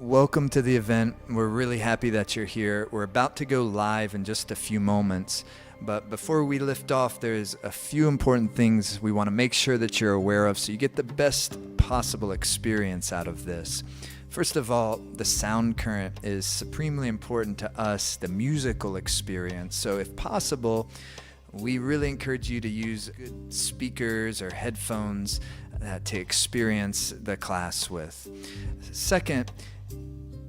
welcome to the event. We're really happy that you're here. We're about to go live in just a few moments, but before we lift off, there's a few important things we want to make sure that you're aware of so you get the best possible experience out of this. First of all, the sound current is supremely important to us, the musical experience. So if possible, we really encourage you to use good speakers or headphones to experience the class with. Second,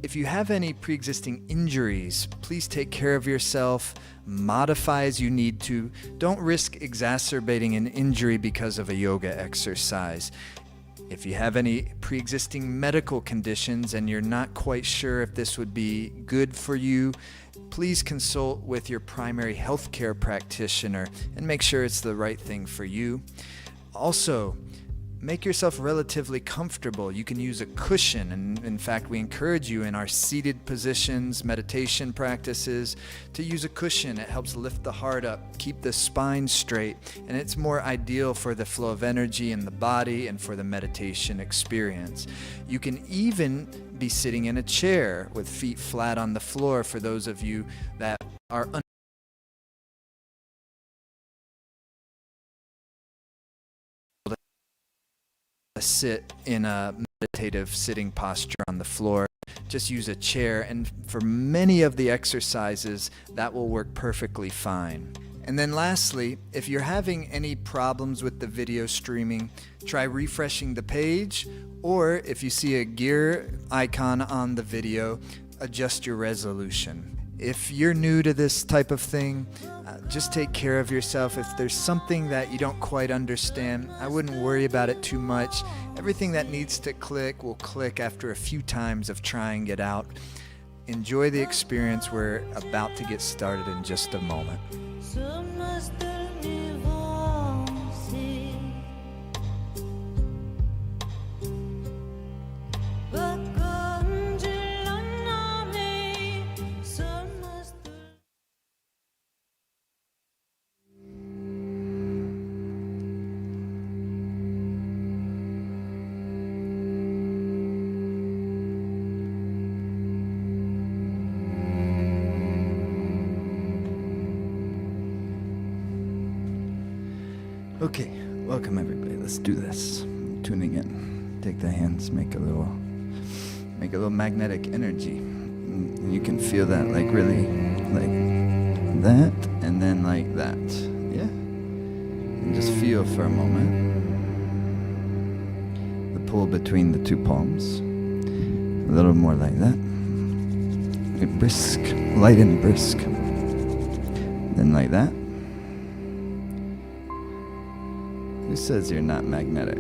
if you have any pre-existing injuries, please take care of yourself, modify as you need to. Don't risk exacerbating an injury because of a yoga exercise. If you have any pre-existing medical conditions and you're not quite sure if this would be good for you, please consult with your primary healthcare practitioner and make sure it's the right thing for you. Also, make yourself relatively comfortable. You can use a cushion, and in fact, we encourage you in our seated positions, meditation practices, to use a cushion. It helps lift the heart up, keep the spine straight, and it's more ideal for the flow of energy in the body and for the meditation experience. You can even be sitting in a chair with feet flat on the floor for those of you that are sit in a meditative sitting posture on the floor. Just use a chair, and for many of the exercises that will work perfectly fine. And then lastly, if you're having any problems with the video streaming, try refreshing the page, or if you see a gear icon on the video, adjust your resolution. If you're new to this type of thing, just take care of yourself. If there's something that you don't quite understand, I wouldn't worry about it too much. Everything that needs to click will click after a few times of trying it out. Enjoy the experience. We're about to get started in just a moment. Okay, welcome everybody. Let's do this. Tuning in. Take the hands, make a little magnetic energy. And you can feel that like really like that and then like that. Yeah? And just feel for a moment the pull between the two palms. A little more like that. Brisk, light and brisk. Then like that. Who says you're not magnetic?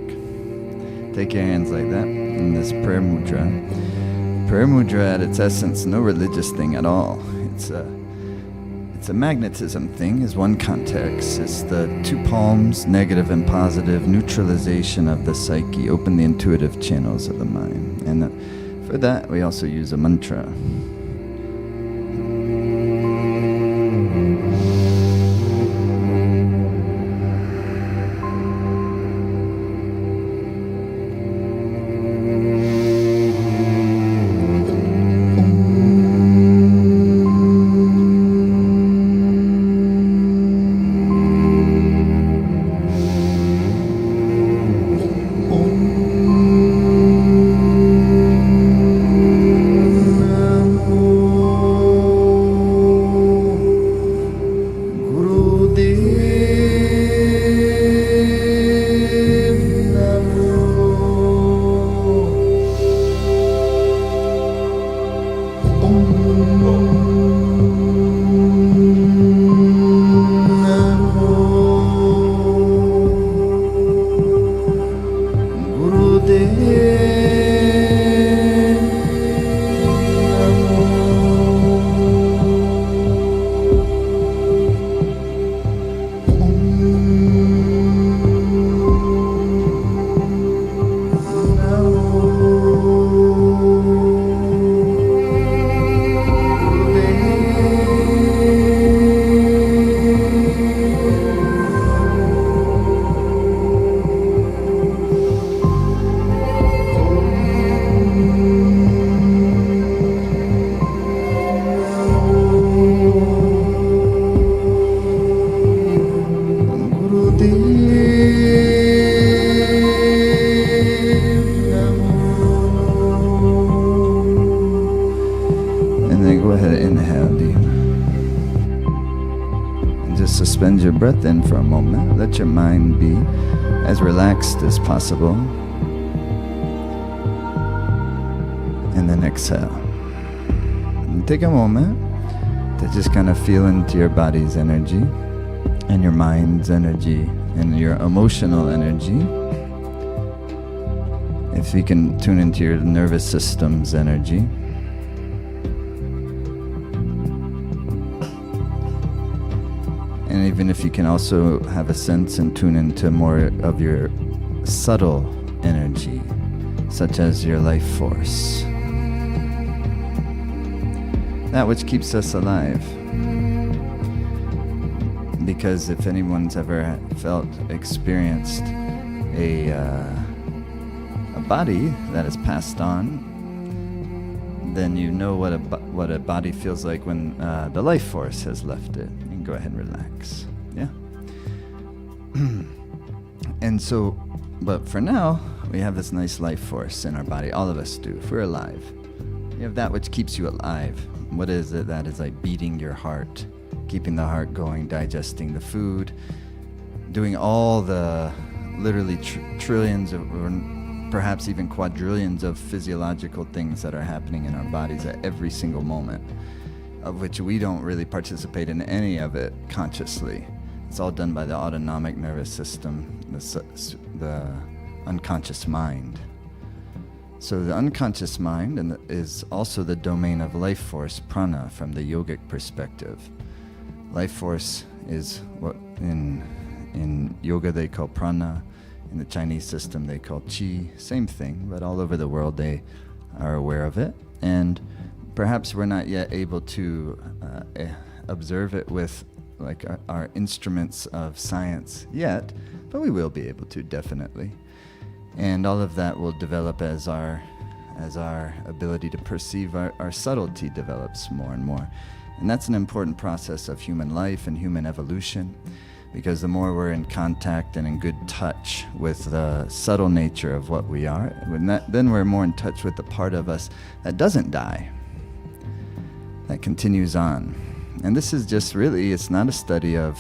Take your hands like that in this prayer mudra. Prayer mudra at its essence, no religious thing at all. It's a magnetism thing is one context. It's the two palms, negative and positive, neutralization of the psyche, open the intuitive channels of the mind. And for that, we also use a mantra. suspend your breath in for a moment. Let your mind be as relaxed as possible. And then exhale. And take a moment to just kind of feel into your body's energy and your mind's energy and your emotional energy. If you can tune into your nervous system's energy. And even if you can also have a sense and tune into more of your subtle energy, such as your life force. That which keeps us alive. Because if anyone's ever experienced a body that is passed on, then you know what a body feels like when the life force has left it. You can go ahead and relax. Yeah. And so, but for now, we have this nice life force in our body. All of us do. If we're alive, you have that which keeps you alive. What is it? That is like beating your heart, keeping the heart going, digesting the food, doing all the literally trillions of, or perhaps even quadrillions of physiological things that are happening in our bodies at every single moment, of which we don't really participate in any of it consciously. It's all done by the autonomic nervous system, the unconscious mind. So the unconscious mind is also the domain of life force, prana, from the yogic perspective. Life force is what in yoga they call prana. In the Chinese system they call qi. Same thing, but all over the world they are aware of it. And perhaps we're not yet able to observe it with like our instruments of science yet, but we will be able to, definitely. And all of that will develop as our ability to perceive our subtlety develops more and more. And that's an important process of human life and human evolution, because the more we're in contact and in good touch with the subtle nature of what we are, then we're more in touch with the part of us that doesn't die, that continues on. And this is just really, it's not a study of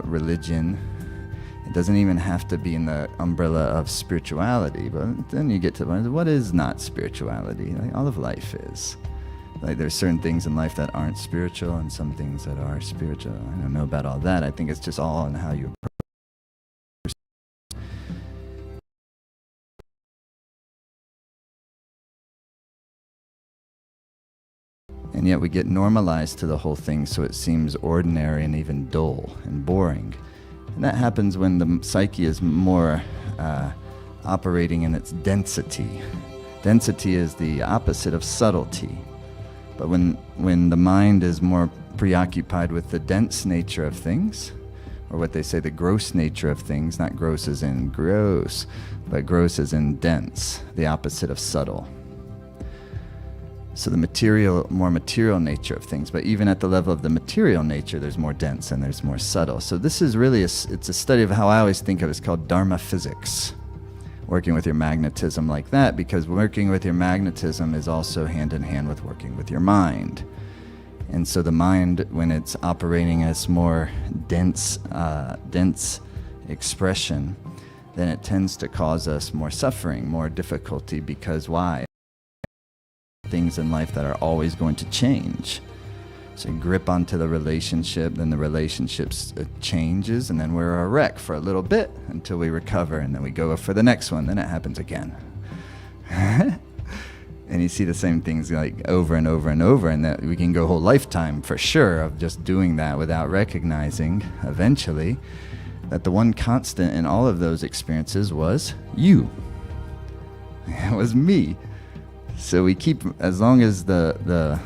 religion. It doesn't even have to be in the umbrella of spirituality, but then you get to what is not spirituality? Like, all of life is. Like, there's certain things in life that aren't spiritual and some things that are spiritual. I don't know about all that. I think it's just all in how you approach. And yet we get normalized to the whole thing, so it seems ordinary and even dull and boring. And that happens when the psyche is more operating in its density. Density is the opposite of subtlety. But when the mind is more preoccupied with the dense nature of things, or what they say, the gross nature of things, not gross as in gross, but gross as in dense, the opposite of subtle. So the more material nature of things, but even at the level of the material nature, there's more dense and there's more subtle. So this is really, it's a study of how I always think of it, it's called Dharma physics. Working with your magnetism like that, because working with your magnetism is also hand in hand with working with your mind. And so the mind, when it's operating as more dense expression, then it tends to cause us more suffering, more difficulty, because why? Things in life that are always going to change. So you grip onto the relationship, then the relationship changes, and then we're a wreck for a little bit until we recover, and then we go for the next one, then it happens again. And you see the same things like over and over and over, and that we can go a whole lifetime for sure of just doing that without recognizing eventually that the one constant in all of those experiences was you. It was me. So we keep, as long as the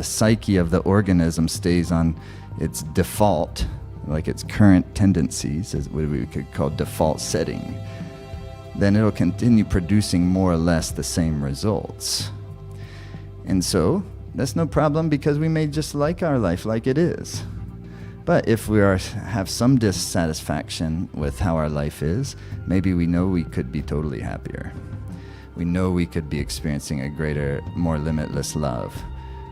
psyche of the organism stays on its default, like its current tendencies, is what we could call default setting, then it'll continue producing more or less the same results. And so that's no problem, because we may just like our life like it is. But if we have some dissatisfaction with how our life is, maybe we know we could be totally happier. We know we could be experiencing a greater, more limitless love.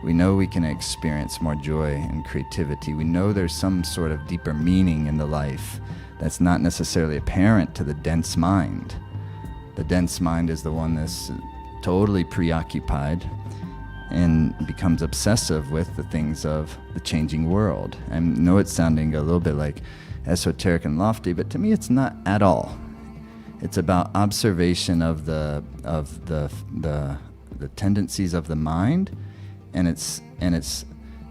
We know we can experience more joy and creativity. We know there's some sort of deeper meaning in the life that's not necessarily apparent to the dense mind. The dense mind is the one that's totally preoccupied and becomes obsessive with the things of the changing world. I know it's sounding a little bit like esoteric and lofty, but to me it's not at all. It's about observation of the tendencies of the mind, and its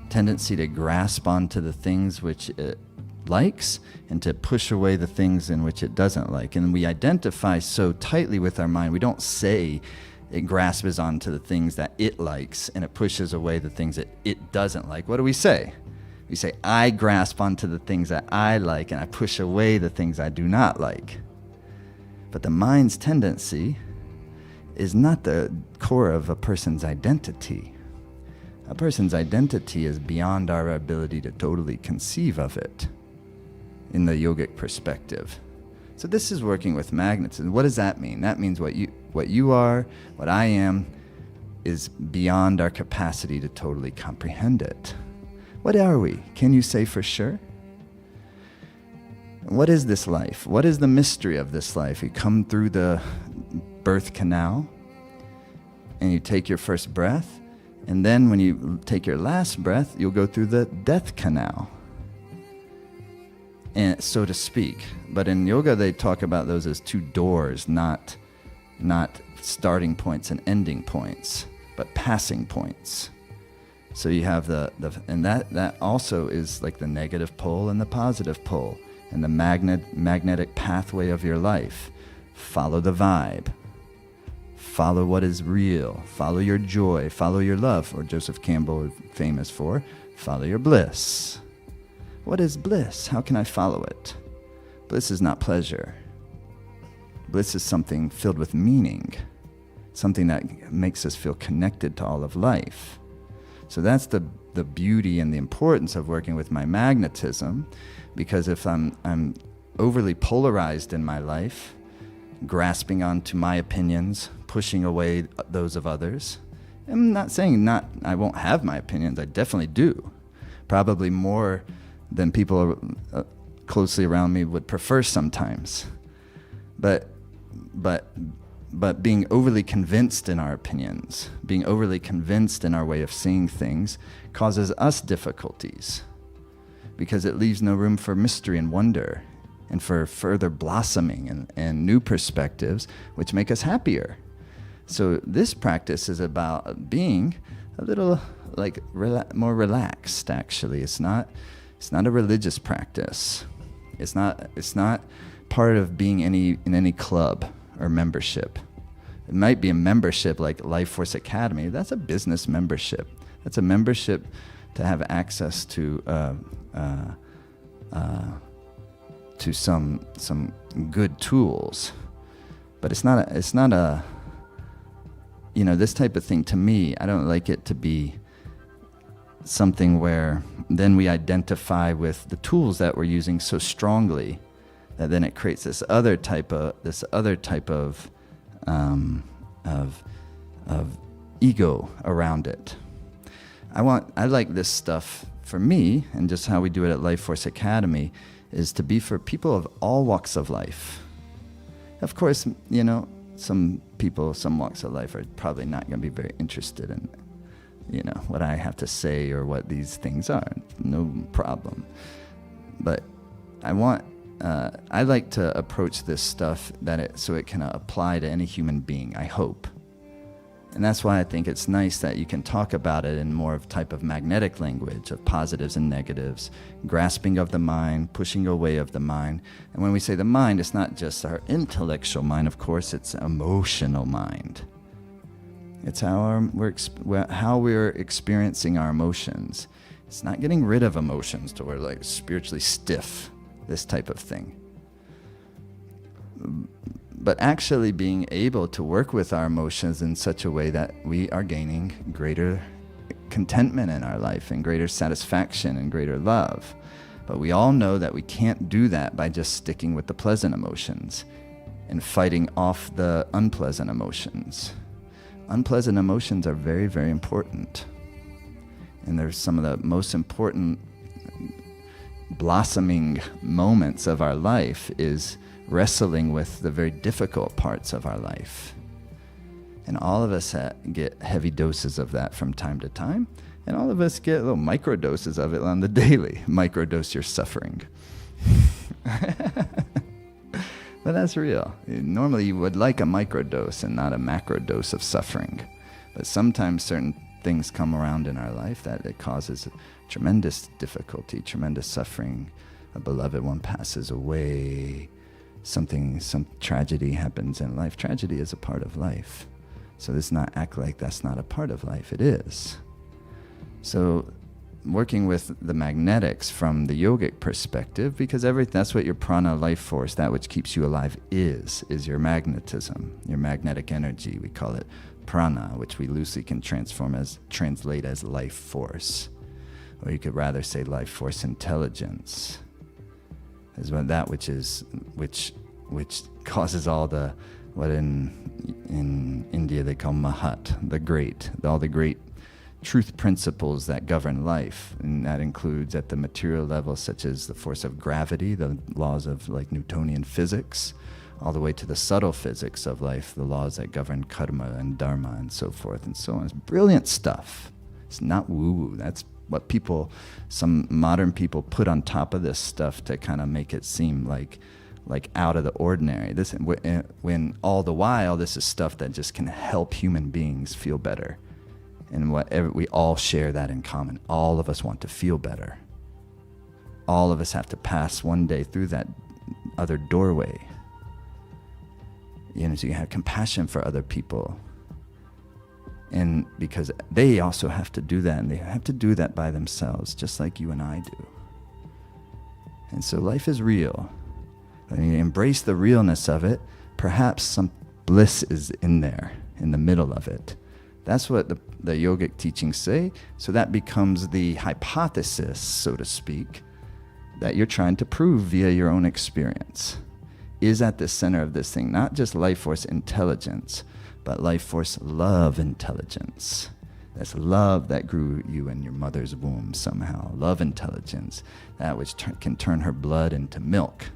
tendency to grasp onto the things which it likes and to push away the things in which it doesn't like. And we identify so tightly with our mind. We don't say it grasps onto the things that it likes and it pushes away the things that it doesn't like. What do we say? We say, I grasp onto the things that I like and I push away the things I do not like. But the mind's tendency is not the core of a person's identity. A person's identity is beyond our ability to totally conceive of it in the yogic perspective. So this is working with magnetism. What does that mean? That means what you are, what I am, is beyond our capacity to totally comprehend it. What are we? Can you say for sure? What is this life? What is the mystery of this life? You come through the birth canal and you take your first breath, and then when you take your last breath, you'll go through the death canal, and so to speak. But in yoga, they talk about those as two doors, not starting points and ending points, but passing points. So you have and that also is like the negative pole and the positive pole, and the magnetic pathway of your life. Follow the vibe. Follow what is real. Follow your joy. Follow your love. Or Joseph Campbell is famous for, follow your bliss. What is bliss? How can I follow it? Bliss is not pleasure. Bliss is something filled with meaning, something that makes us feel connected to all of life. So that's the beauty and the importance of working with my magnetism, because if I'm overly polarized in my life, grasping onto my opinions, pushing away those of others. I'm not saying I won't have my opinions. I definitely do. Probably more than people closely around me would prefer sometimes. But being overly convinced in our opinions, being overly convinced in our way of seeing things, causes us difficulties, because it leaves no room for mystery and wonder, and for further blossoming and new perspectives, which make us happier. So this practice is about being a little more relaxed, actually. It's not a religious practice. It's not part of being in any club or membership. It might be a membership like Life Force Academy. That's a business membership. That's a membership to have access to some good tools, but it's not a this type of thing. To me, I don't like it to be something where then we identify with the tools that we're using so strongly that then it creates this other type of ego around it. I like this stuff for me, and just how we do it at Life Force Academy is to be for people of all walks of life. Of course, some people, some walks of life are probably not going to be very interested in, what I have to say or what these things are. No problem. But I like to approach this stuff so it can apply to any human being, I hope. And that's why I think it's nice that you can talk about it in more of type of magnetic language of positives and negatives, grasping of the mind, pushing away of the mind. And when we say the mind, it's not just our intellectual mind, of course, it's emotional mind. It's how we're experiencing our emotions. It's not getting rid of emotions to where like spiritually stiff, this type of thing. But actually being able to work with our emotions in such a way that we are gaining greater contentment in our life and greater satisfaction and greater love. But we all know that we can't do that by just sticking with the pleasant emotions and fighting off the unpleasant emotions. Unpleasant emotions are very, very important. And there's some of the most important blossoming moments of our life is wrestling with the very difficult parts of our life. And all of us get heavy doses of that from time to time. And all of us get little micro doses of it on the daily. Microdose your suffering. But that's real. Normally you would like a microdose and not a macro dose of suffering. But sometimes certain things come around in our life that it causes tremendous difficulty, tremendous suffering. A beloved one passes away. Some tragedy happens in life. Tragedy is a part of life. So let's not act like that's not a part of life. It is. So working with the magnetics from the yogic perspective, because that's what your prana life force, that which keeps you alive is your magnetism, your magnetic energy. We call it prana, which we loosely can translate as life force. Or you could rather say life force intelligence. Is that which causes all the, what in India they call mahat, the great, all the great truth principles that govern life. And that includes at the material level, such as the force of gravity, the laws of like Newtonian physics, all the way to the subtle physics of life, the laws that govern karma and dharma and so forth and so on. It's brilliant stuff. It's not woo-woo. That's what some modern people put on top of this stuff to kind of make it seem like out of the ordinary. When all the while, this is stuff that just can help human beings feel better. And we all share that in common. All of us want to feel better. All of us have to pass one day through that other doorway. So you have compassion for other people. And because they also have to do that, and they have to do that by themselves, just like you and I do. And so life is real. When you embrace the realness of it, perhaps some bliss is in there, in the middle of it. That's what the yogic teachings say. So that becomes the hypothesis, so to speak, that you're trying to prove via your own experience. Is at the center of this thing, not just life force intelligence, but life force love intelligence. That's love that grew you in your mother's womb somehow. Love intelligence, that which can turn her blood into milk.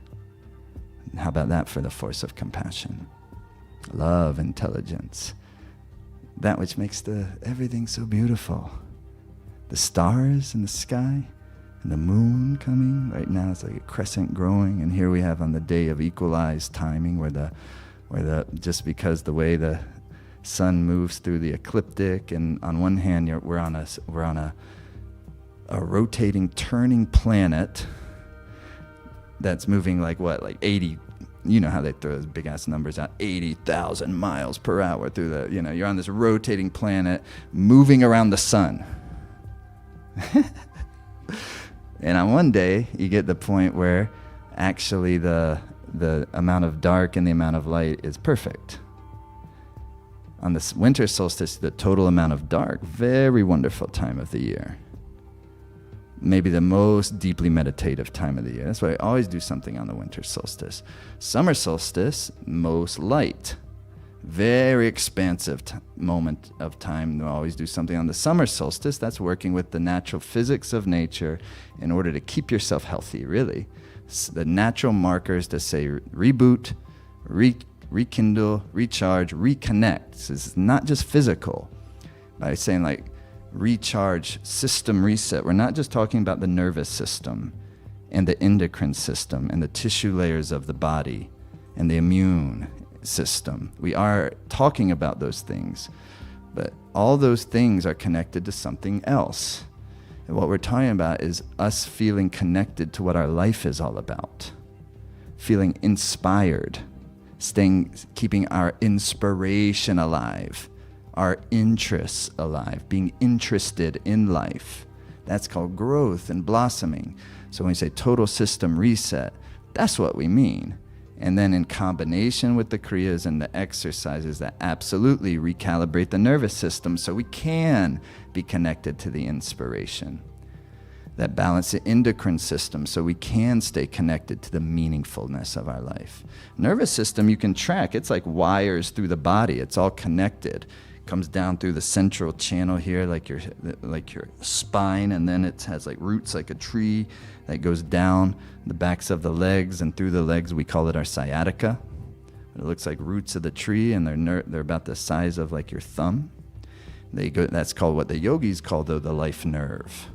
How about that for the force of compassion? Love intelligence. That which makes everything so beautiful. The stars in the sky and the moon coming. Right now it's like a crescent growing, and here we have on the day of equalized timing where just because the way the sun moves through the ecliptic, and on one hand we're on a rotating, turning planet that's moving like 80. You know how they throw those big ass numbers out, 80,000 miles per hour through you're on this rotating planet moving around the sun. And on one day you get the point where actually the amount of dark and the amount of light is perfect. On this winter solstice, the total amount of dark, very wonderful time of the year. Maybe the most deeply meditative time of the year. That's why I always do something on the winter solstice. Summer solstice, most light. Very expansive moment of time. I always do something on the summer solstice. That's working with the natural physics of nature in order to keep yourself healthy, really. The natural markers to say reboot, rekindle, recharge, reconnect. So it's not just physical. By saying recharge, system reset. We're not just talking about the nervous system and the endocrine system and the tissue layers of the body and the immune system. We are talking about those things, but all those things are connected to something else. And what we're talking about is us feeling connected to what our life is all about, feeling inspired, keeping our inspiration alive, our interests alive, being interested in life. That's called growth and blossoming. So when we say total system reset, that's what we mean. And then in combination with the kriyas and the exercises that absolutely recalibrate the nervous system so we can be connected to the inspiration. That balance the endocrine system so we can stay connected to the meaningfulness of our life. Nervous system you can track. It's like wires through the body. It's all connected. comes down through the central channel here, like your spine, and then it has like roots like a tree that goes down the backs of the legs and through the legs. We call it our sciatica. It looks like roots of the tree, and they're about the size of like your thumb. That's called what the yogis call the life nerve.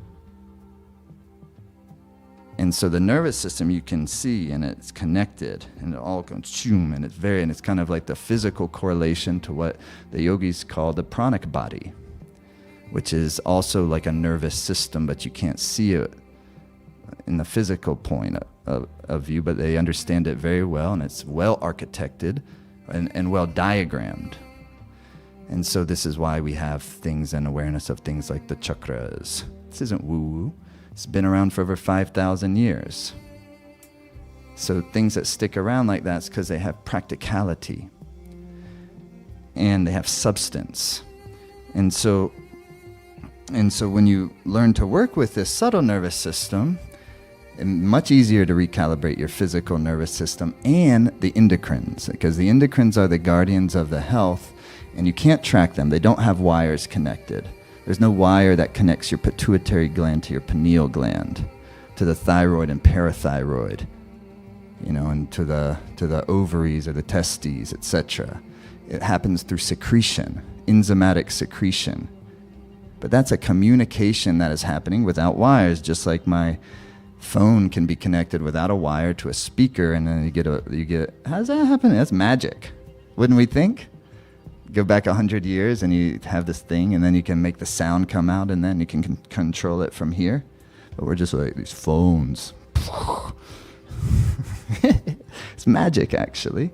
And so the nervous system you can see, and it's connected, and it all goes shoom, and it's kind of like the physical correlation to what the yogis call the pranic body, which is also like a nervous system, but you can't see it in the physical point of view, but they understand it very well, and it's well architected and well diagrammed. And so this is why we have things and awareness of things like the chakras. This isn't woo-woo. It's been around for over 5,000 years. So things that stick around like that is because they have practicality and they have substance. And so when you learn to work with this subtle nervous system, it's much easier to recalibrate your physical nervous system and the endocrines, because the endocrines are the guardians of the health, and you can't track them. They don't have wires connected. There's no wire that connects your pituitary gland to your pineal gland, to the thyroid and parathyroid, and to the ovaries or the testes, etc. It happens through secretion, enzymatic secretion. But that's a communication that is happening without wires, just like my phone can be connected without a wire to a speaker, and then you get how does that happen? That's magic, wouldn't we think? Go back 100 years and you have this thing, and then you can make the sound come out, and then you can control it from here. But we're just like these phones. It's magic, actually,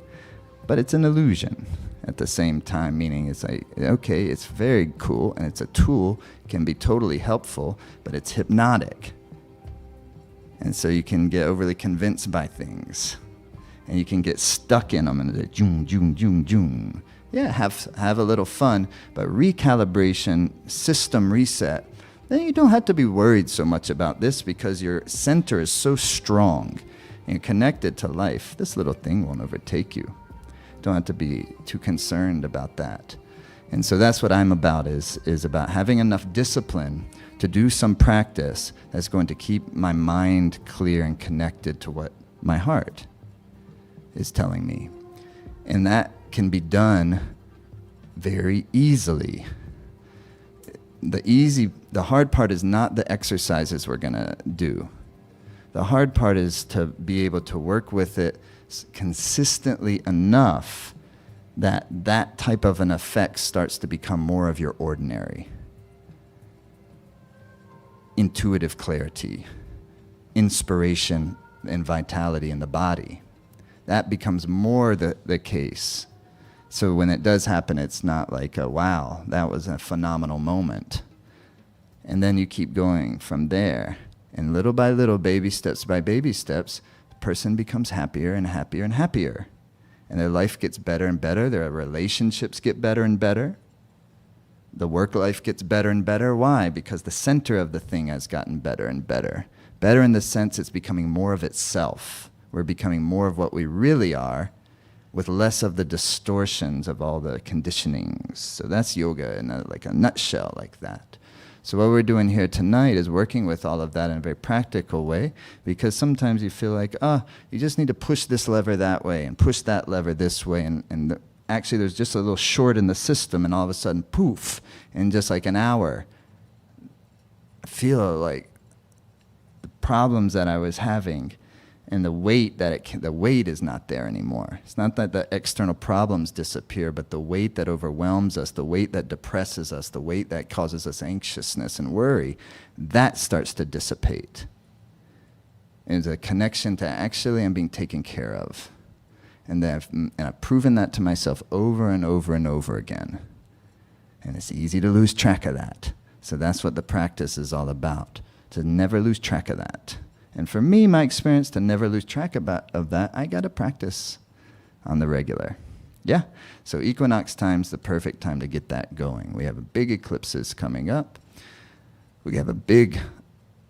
but it's an illusion at the same time, meaning it's like, okay, it's very cool and it's a tool, can be totally helpful, but it's hypnotic. And so you can get overly convinced by things, and you can get stuck in them, and it's like, joom, joom, joom. Yeah, have a little fun, but recalibration, system reset, then you don't have to be worried so much about this, because your center is so strong and connected to life. This little thing won't overtake you. Don't have to be too concerned about that. And so that's what I'm about, is about having enough discipline to do some practice that's going to keep my mind clear and connected to what my heart is telling me. And that can be done very easily. The hard part is not the exercises we're gonna do. The hard part is to be able to work with it consistently enough that that type of an effect starts to become more of your ordinary. Intuitive clarity, inspiration, and vitality in the body. That becomes more the case. So when it does happen, it's not like, wow, that was a phenomenal moment. And then you keep going from there. And little by little, baby steps by baby steps, the person becomes happier and happier and happier. And their life gets better and better. Their relationships get better and better. The work life gets better and better. Why? Because the center of the thing has gotten better and better. Better in the sense it's becoming more of itself. We're becoming more of what we really are, with less of the distortions of all the conditionings. So that's yoga in a nutshell like that. So what we're doing here tonight is working with all of that in a very practical way, because sometimes you feel like, you just need to push this lever that way and push that lever this way, and actually there's just a little short in the system, and all of a sudden, poof, in just like an hour, I feel like the problems that I was having and the weight the weight is not there anymore. It's not that the external problems disappear, but the weight that overwhelms us, the weight that depresses us, the weight that causes us anxiousness and worry, that starts to dissipate. It's a connection to actually I'm being taken care of. And I've proven that to myself over and over and over again. And it's easy to lose track of that. So that's what the practice is all about, to never lose track of that. And for me, my experience, to never lose track of that, I got to practice on the regular. Yeah, so equinox time's the perfect time to get that going. We have big eclipses coming up. We have a big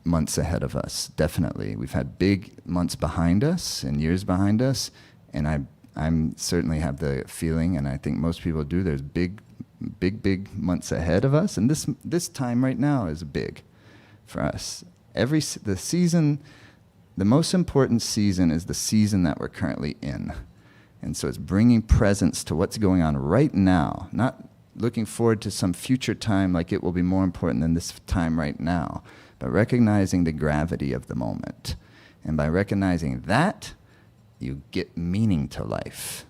months ahead of us, definitely. We've had big months behind us and years behind us, and I'm certainly have the feeling, and I think most people do, there's big big months ahead of us. And this time right now is big for us. The season, the most important season is the season that we're currently in. And so it's bringing presence to what's going on right now, not looking forward to some future time like it will be more important than this time right now, but recognizing the gravity of the moment. And by recognizing that, you get meaning to life.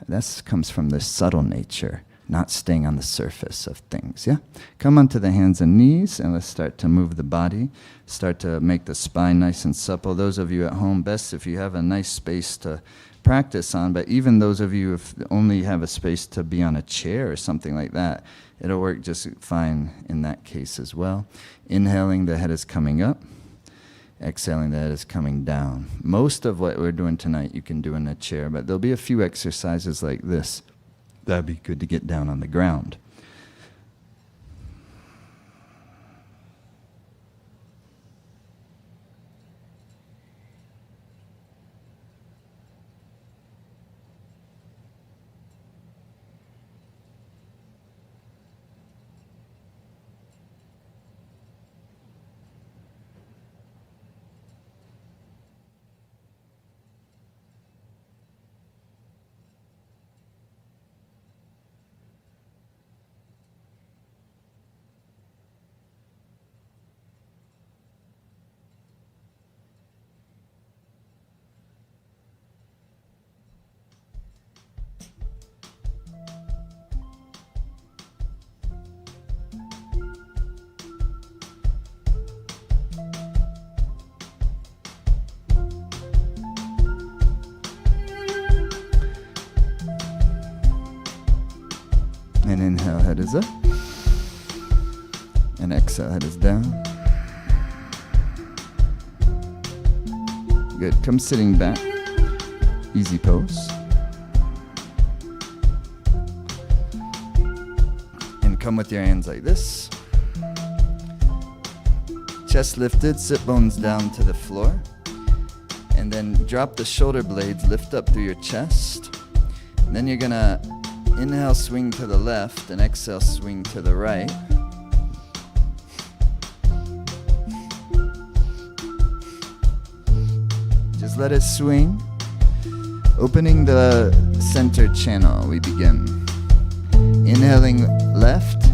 This comes from the subtle nature, not staying on the surface of things, yeah? Come onto the hands and knees, and let's start to move the body. Start to make the spine nice and supple. Those of you at home, best if you have a nice space to practice on, but even those of you if only have a space to be on a chair or something like that, it'll work just fine in that case as well. Inhaling, the head is coming up. Exhaling, the head is coming down. Most of what we're doing tonight you can do in a chair, but there'll be a few exercises like this. That'd be good to get down on the ground. And inhale, head is up. And exhale, head is down. Good. Come sitting back. Easy pose. And come with your hands like this. Chest lifted, sit bones down to the floor. And then drop the shoulder blades, lift up through your chest. And then you're going to inhale, swing to the left, and exhale, swing to the right. Just let it swing. Opening the center channel, we begin. Inhaling left,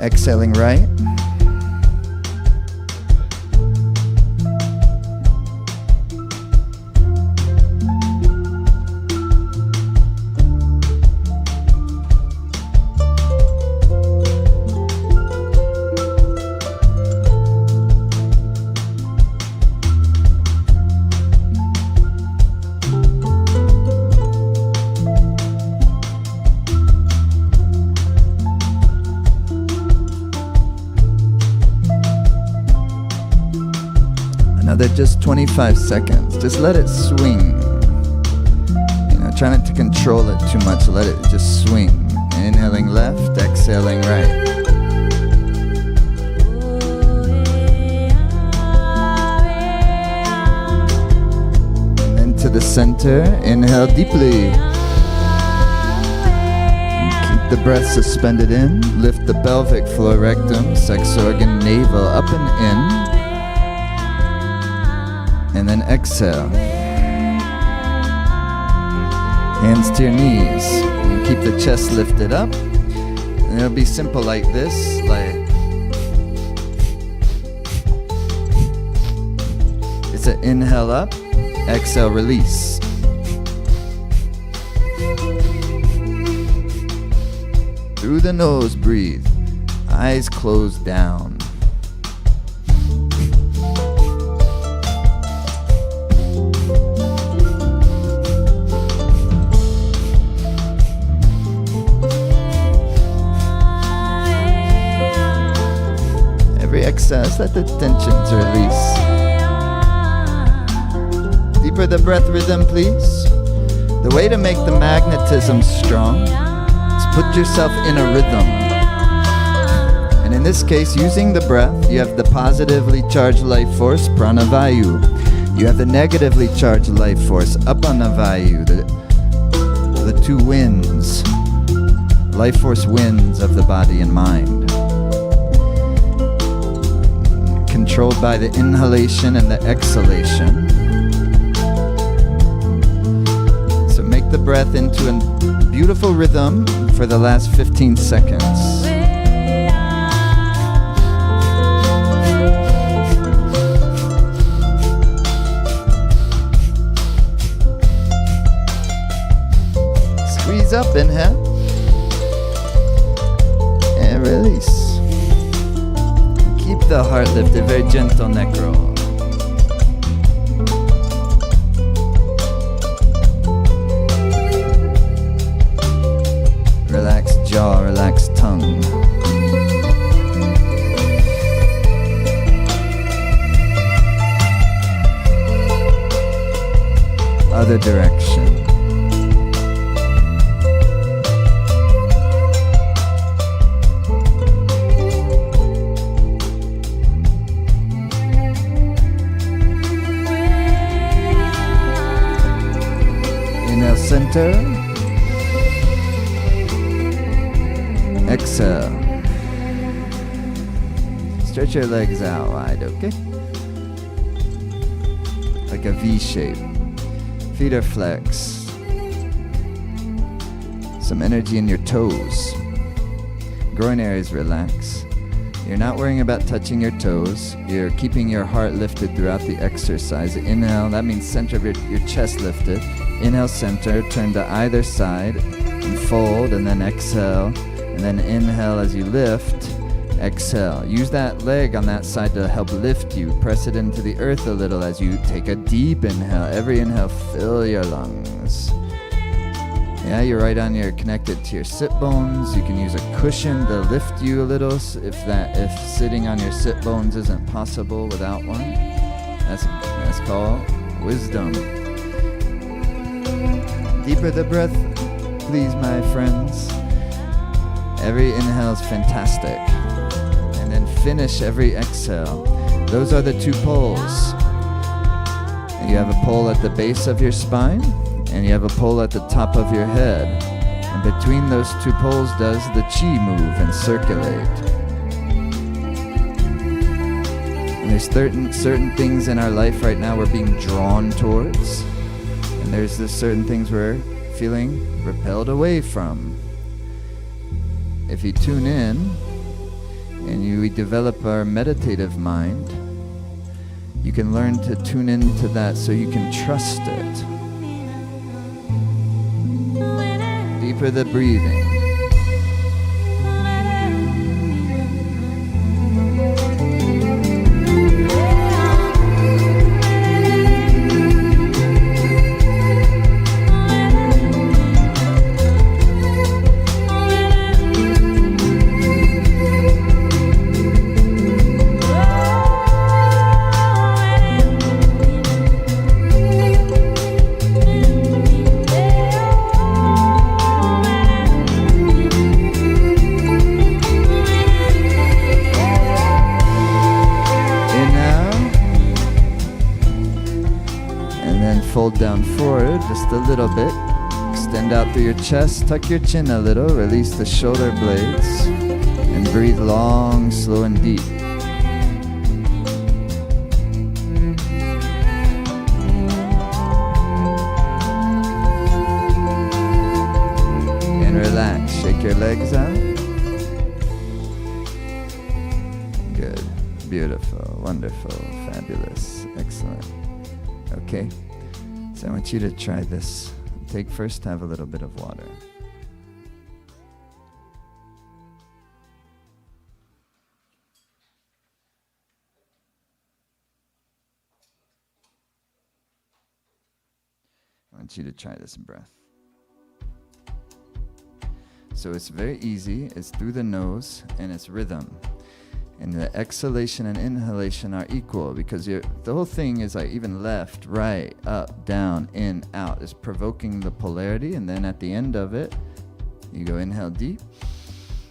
exhaling right. Another just 25 seconds. Just let it swing. Try not to control it too much. Let it just swing. Inhaling left, exhaling right. And then to the center. Inhale deeply. And keep the breath suspended in. Lift the pelvic floor, rectum, sex organ, navel up and in. And then exhale. Hands to your knees. And keep the chest lifted up. And it'll be simple like this. It's an inhale up, exhale, release. Through the nose, breathe. Eyes closed down. Let the tensions release. Deeper the breath rhythm, please. The way to make the magnetism strong is put yourself in a rhythm. And in this case, using the breath, you have the positively charged life force, pranavayu. You have the negatively charged life force, apanavayu, the two winds. life force winds of the body and mind. Controlled by the inhalation and the exhalation. So make the breath into a beautiful rhythm for the last 15 seconds. Squeeze up, inhale. And release. Keep the heart lifted, very gentle neck roll. Relax jaw, relax tongue. Other direction. Inhale, center. Exhale. Stretch your legs out wide, okay? Like a V shape. Feet are flexed. Some energy in your toes. Groin areas relax. You're not worrying about touching your toes. You're keeping your heart lifted throughout the exercise. Inhale, that means center of your chest lifted. Inhale, center, turn to either side and fold, and then exhale. And then inhale as you lift, exhale. Use that leg on that side to help lift you. Press it into the earth a little as you take a deep inhale. Every inhale, fill your lungs. Yeah, you're connected to your sit bones. You can use a cushion to lift you a little if sitting on your sit bones isn't possible without one. That's called wisdom. Deeper the breath, please, my friends. Every inhale is fantastic. And then finish every exhale. Those are the two poles. You have a pole at the base of your spine, and you have a pole at the top of your head. And between those two poles does the chi move and circulate. And there's certain things in our life right now we're being drawn towards. And there's certain things we're feeling repelled away from. If you tune in and we develop our meditative mind, you can learn to tune into that so you can trust it. Deeper the breathing. Fold down forward just a little bit. Extend out through your chest. Tuck your chin a little. Release the shoulder blades. And breathe long, slow, and deep. And relax. Shake your legs out. Good. Beautiful. Wonderful. Fabulous. Excellent. Okay. So I want you to try this. Have a little bit of water. I want you to try this breath. So it's very easy. It's through the nose and it's rhythm. And the exhalation and inhalation are equal because the whole thing is like even left, right, up, down, in, out. Is provoking the polarity. And then at the end of it, you go inhale deep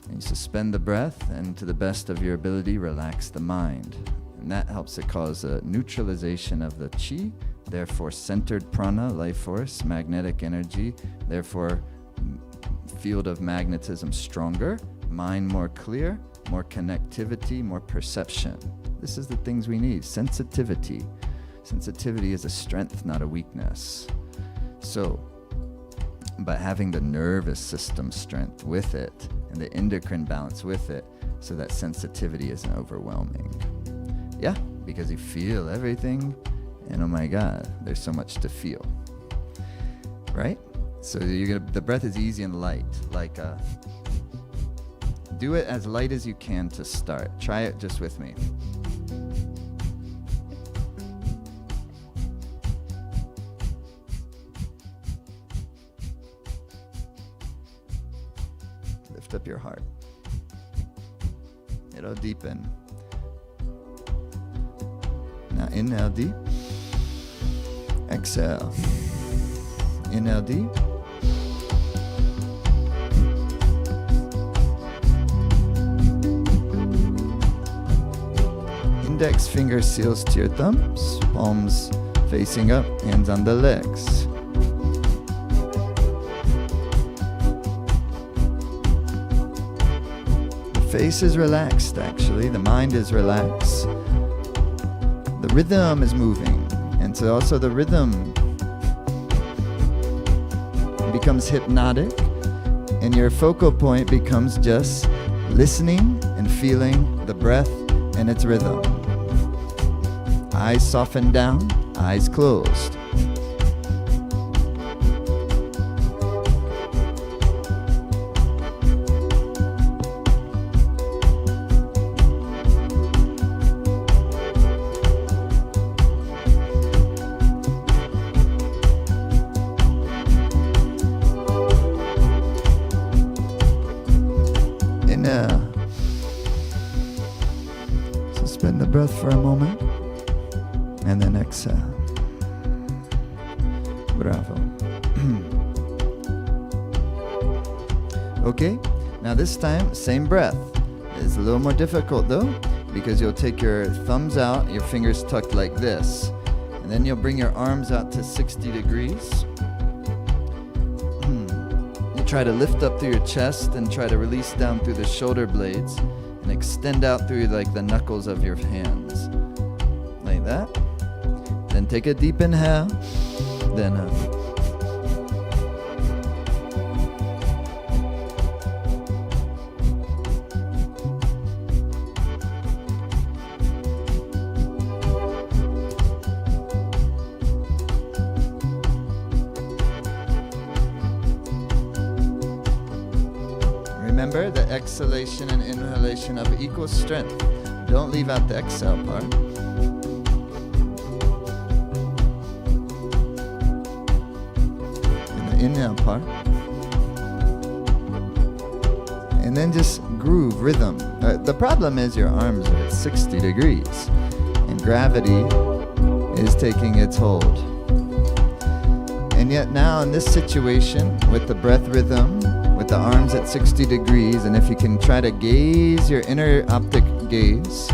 and you suspend the breath, and to the best of your ability, relax the mind. And that helps to cause a neutralization of the chi, therefore centered prana, life force, magnetic energy, therefore field of magnetism stronger, mind more clear, more connectivity, more perception. This is the things we need. Sensitivity. Sensitivity is a strength, not a weakness. So, but having the nervous system strength with it and the endocrine balance with it, so that sensitivity isn't overwhelming. Yeah, because you feel everything, and oh my God, there's so much to feel. Right? So the breath is easy and light. Like, do it as light as you can to start. Try it just with me. Lift up your heart. It'll deepen. Now inhale deep. Exhale. Inhale deep. Index finger seals to your thumbs, palms facing up, hands on the legs. The face is relaxed, actually. The mind is relaxed. The rhythm is moving. And so also the rhythm becomes hypnotic, and your focal point becomes just listening and feeling the breath and its rhythm. Eyes soften down, eyes closed. Suspend the breath for a moment, and then exhale. Bravo. Okay, now this time, same breath. It's a little more difficult though, because you'll take your thumbs out, your fingers tucked like this, and then you'll bring your arms out to 60 degrees. You try to lift up through your chest and try to release down through the shoulder blades and extend out through like the knuckles of your hands. Like that. Then take a deep inhale. Then remember, the exhalation and inhalation of equal strength. Don't leave out the exhale part. And the inhale part. And then just groove, rhythm. The problem is your arms are at 60 degrees. And gravity is taking its hold. And yet now in this situation, with the breath rhythm, with the arms at 60 degrees, and if you can try to gaze your inner optic gaze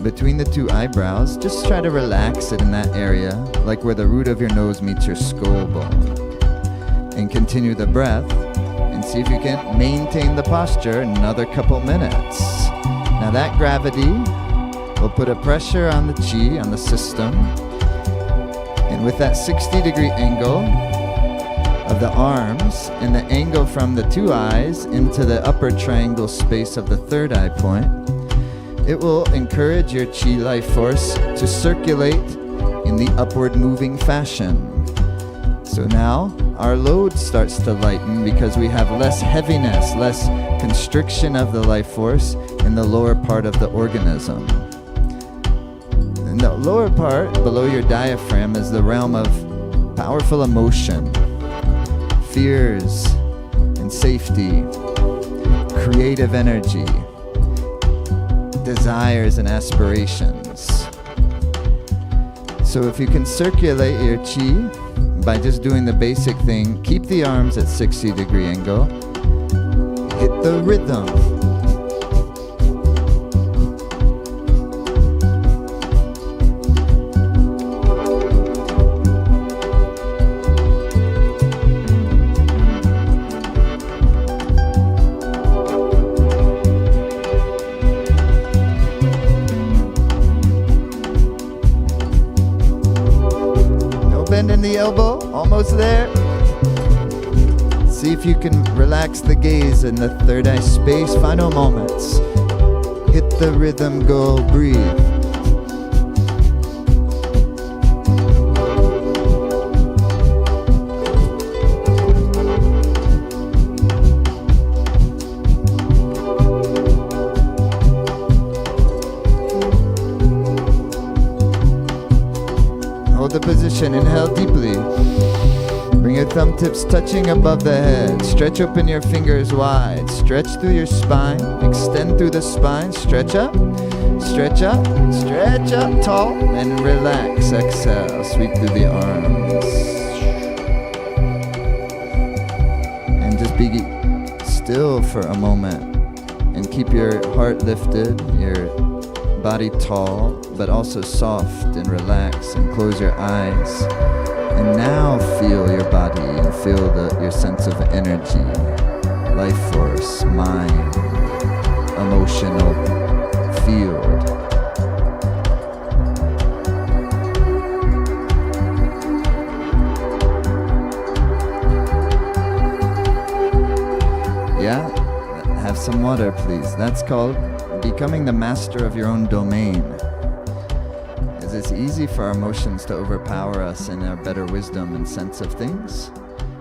between the two eyebrows, just try to relax it in that area, like where the root of your nose meets your skull bone. And continue the breath, and see if you can maintain the posture another couple minutes. Now that gravity will put a pressure on the chi, on the system, and with that 60-degree angle of the arms and the angle from the two eyes into the upper triangle space of the third eye point, it will encourage your chi life force to circulate in the upward moving fashion. So now our load starts to lighten because we have less heaviness, less constriction of the life force in the lower part of the organism. And the lower part, below your diaphragm, is the realm of powerful emotion, fears and safety, creative energy, desires and aspirations. So if you can circulate your chi by just doing the basic thing, keep the arms at 60-degree angle, hit the rhythm. hand in the elbow. Almost there. See if you can relax the gaze in the third eye space. Final moments. Hit the rhythm, go, breathe. Hold the position, inhale deeply. Bring your thumb tips touching above the head. Stretch open your fingers wide. Stretch through your spine. Extend through the spine. Stretch up. Stretch up. Stretch up tall. And relax. Exhale. Sweep through the arms. And just be still for a moment. And keep your heart lifted. Your body tall, but also soft and relaxed. And close your eyes. And now feel your body and feel your sense of energy, life force, mind, emotional field. Yeah, have some water, please. That's called becoming the master of your own domain. It's easy for our emotions to overpower us in our better wisdom and sense of things.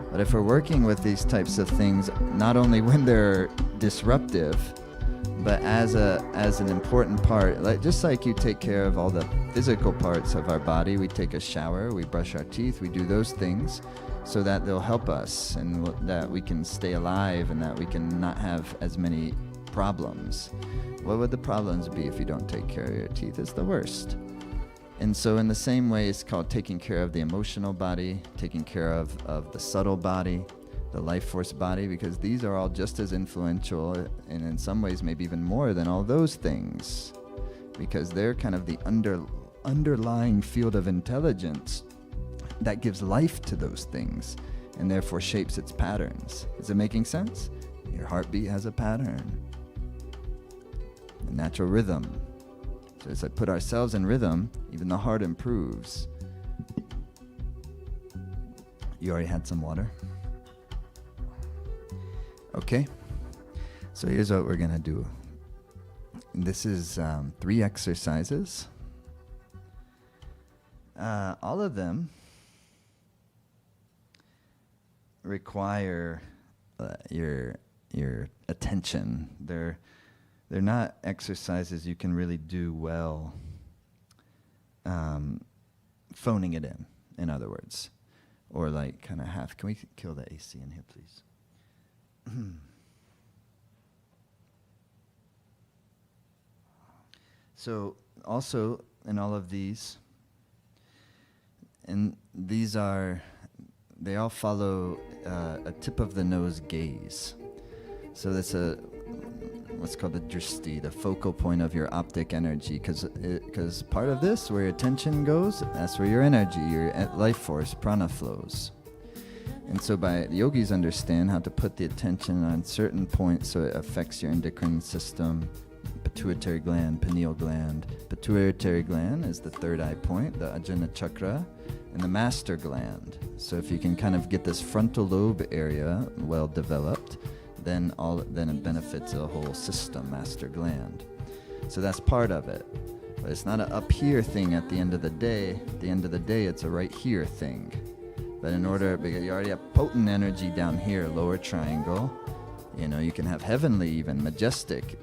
But if we're working with these types of things, not only when they're disruptive, but as an important part, just like you take care of all the physical parts of our body, we take a shower, we brush our teeth, we do those things so that they'll help us and that we can stay alive and that we can not have as many problems. What would the problems be if you don't take care of your teeth? It's the worst. And so in the same way, it's called taking care of the emotional body, taking care of the subtle body, the life force body, because these are all just as influential and in some ways maybe even more than all those things, because they're kind of the underlying field of intelligence that gives life to those things and therefore shapes its patterns. Is it making sense? Your heartbeat has a pattern, a natural rhythm. So as I put ourselves in rhythm, even the heart improves. You already had some water? Okay. So here's what we're going to do. This is 3 exercises. All of them require your attention. They're not exercises you can really do well phoning it in other words. Or like kind of half. Can we kill the AC in here, please? So also in all of these, and they all follow a tip of the nose gaze. So that's what's called the drishti, the focal point of your optic energy, because part of this, where your attention goes, that's where your energy, your life force, prana flows. And so the yogis understand how to put the attention on certain points so it affects your endocrine system, pituitary gland, pineal gland. Pituitary gland is the third eye point, the ajna chakra, and the master gland. So if you can kind of get this frontal lobe area well developed, then it benefits the whole system, master gland. So that's part of it. But it's not an up here thing at the end of the day. At the end of the day, it's a right here thing. But because you already have potent energy down here, lower triangle, you can have heavenly, even majestic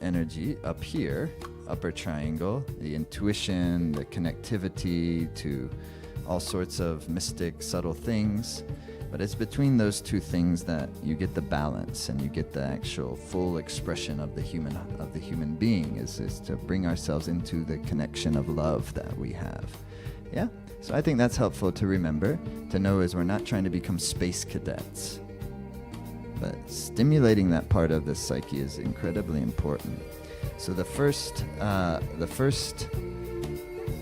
energy up here, upper triangle, the intuition, the connectivity to all sorts of mystic, subtle things. But it's between those two things that you get the balance and you get the actual full expression of the human being is to bring ourselves into the connection of love that we have. Yeah? So I think that's helpful to remember, to know is we're not trying to become space cadets. But stimulating that part of the psyche is incredibly important. So the first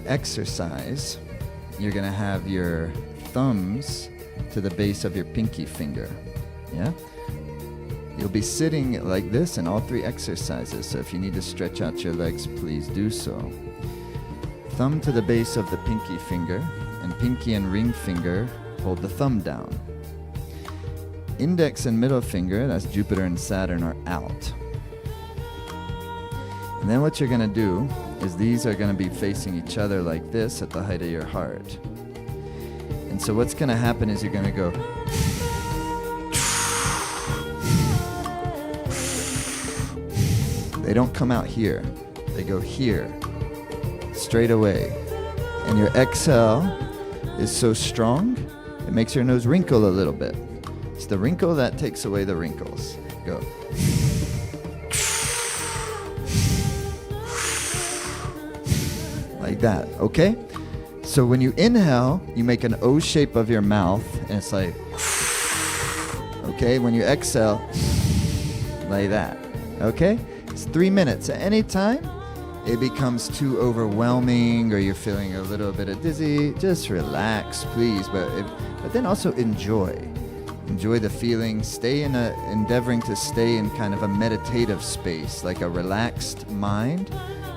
exercise, you're going to have your thumbs to the base of your pinky finger. Yeah? You'll be sitting like this in all 3 exercises. So if you need to stretch out your legs, please do so. Thumb to the base of the pinky finger, and pinky and ring finger hold the thumb down. Index and middle finger, that's Jupiter and Saturn, are out. And then what you're going to do is these are going to be facing each other like this at the height of your heart. And so what's going to happen is you're going to go. They don't come out here. They go here, straight away. And your exhale is so strong, it makes your nose wrinkle a little bit. It's the wrinkle that takes away the wrinkles. Go. Like that, okay? So when you inhale, you make an O shape of your mouth, and it's like, okay? When you exhale, like that, okay? It's 3 minutes. At any time it becomes too overwhelming or you're feeling a little bit of dizzy, just relax, please. But then also enjoy the feeling. Endeavoring to stay in kind of a meditative space, like a relaxed mind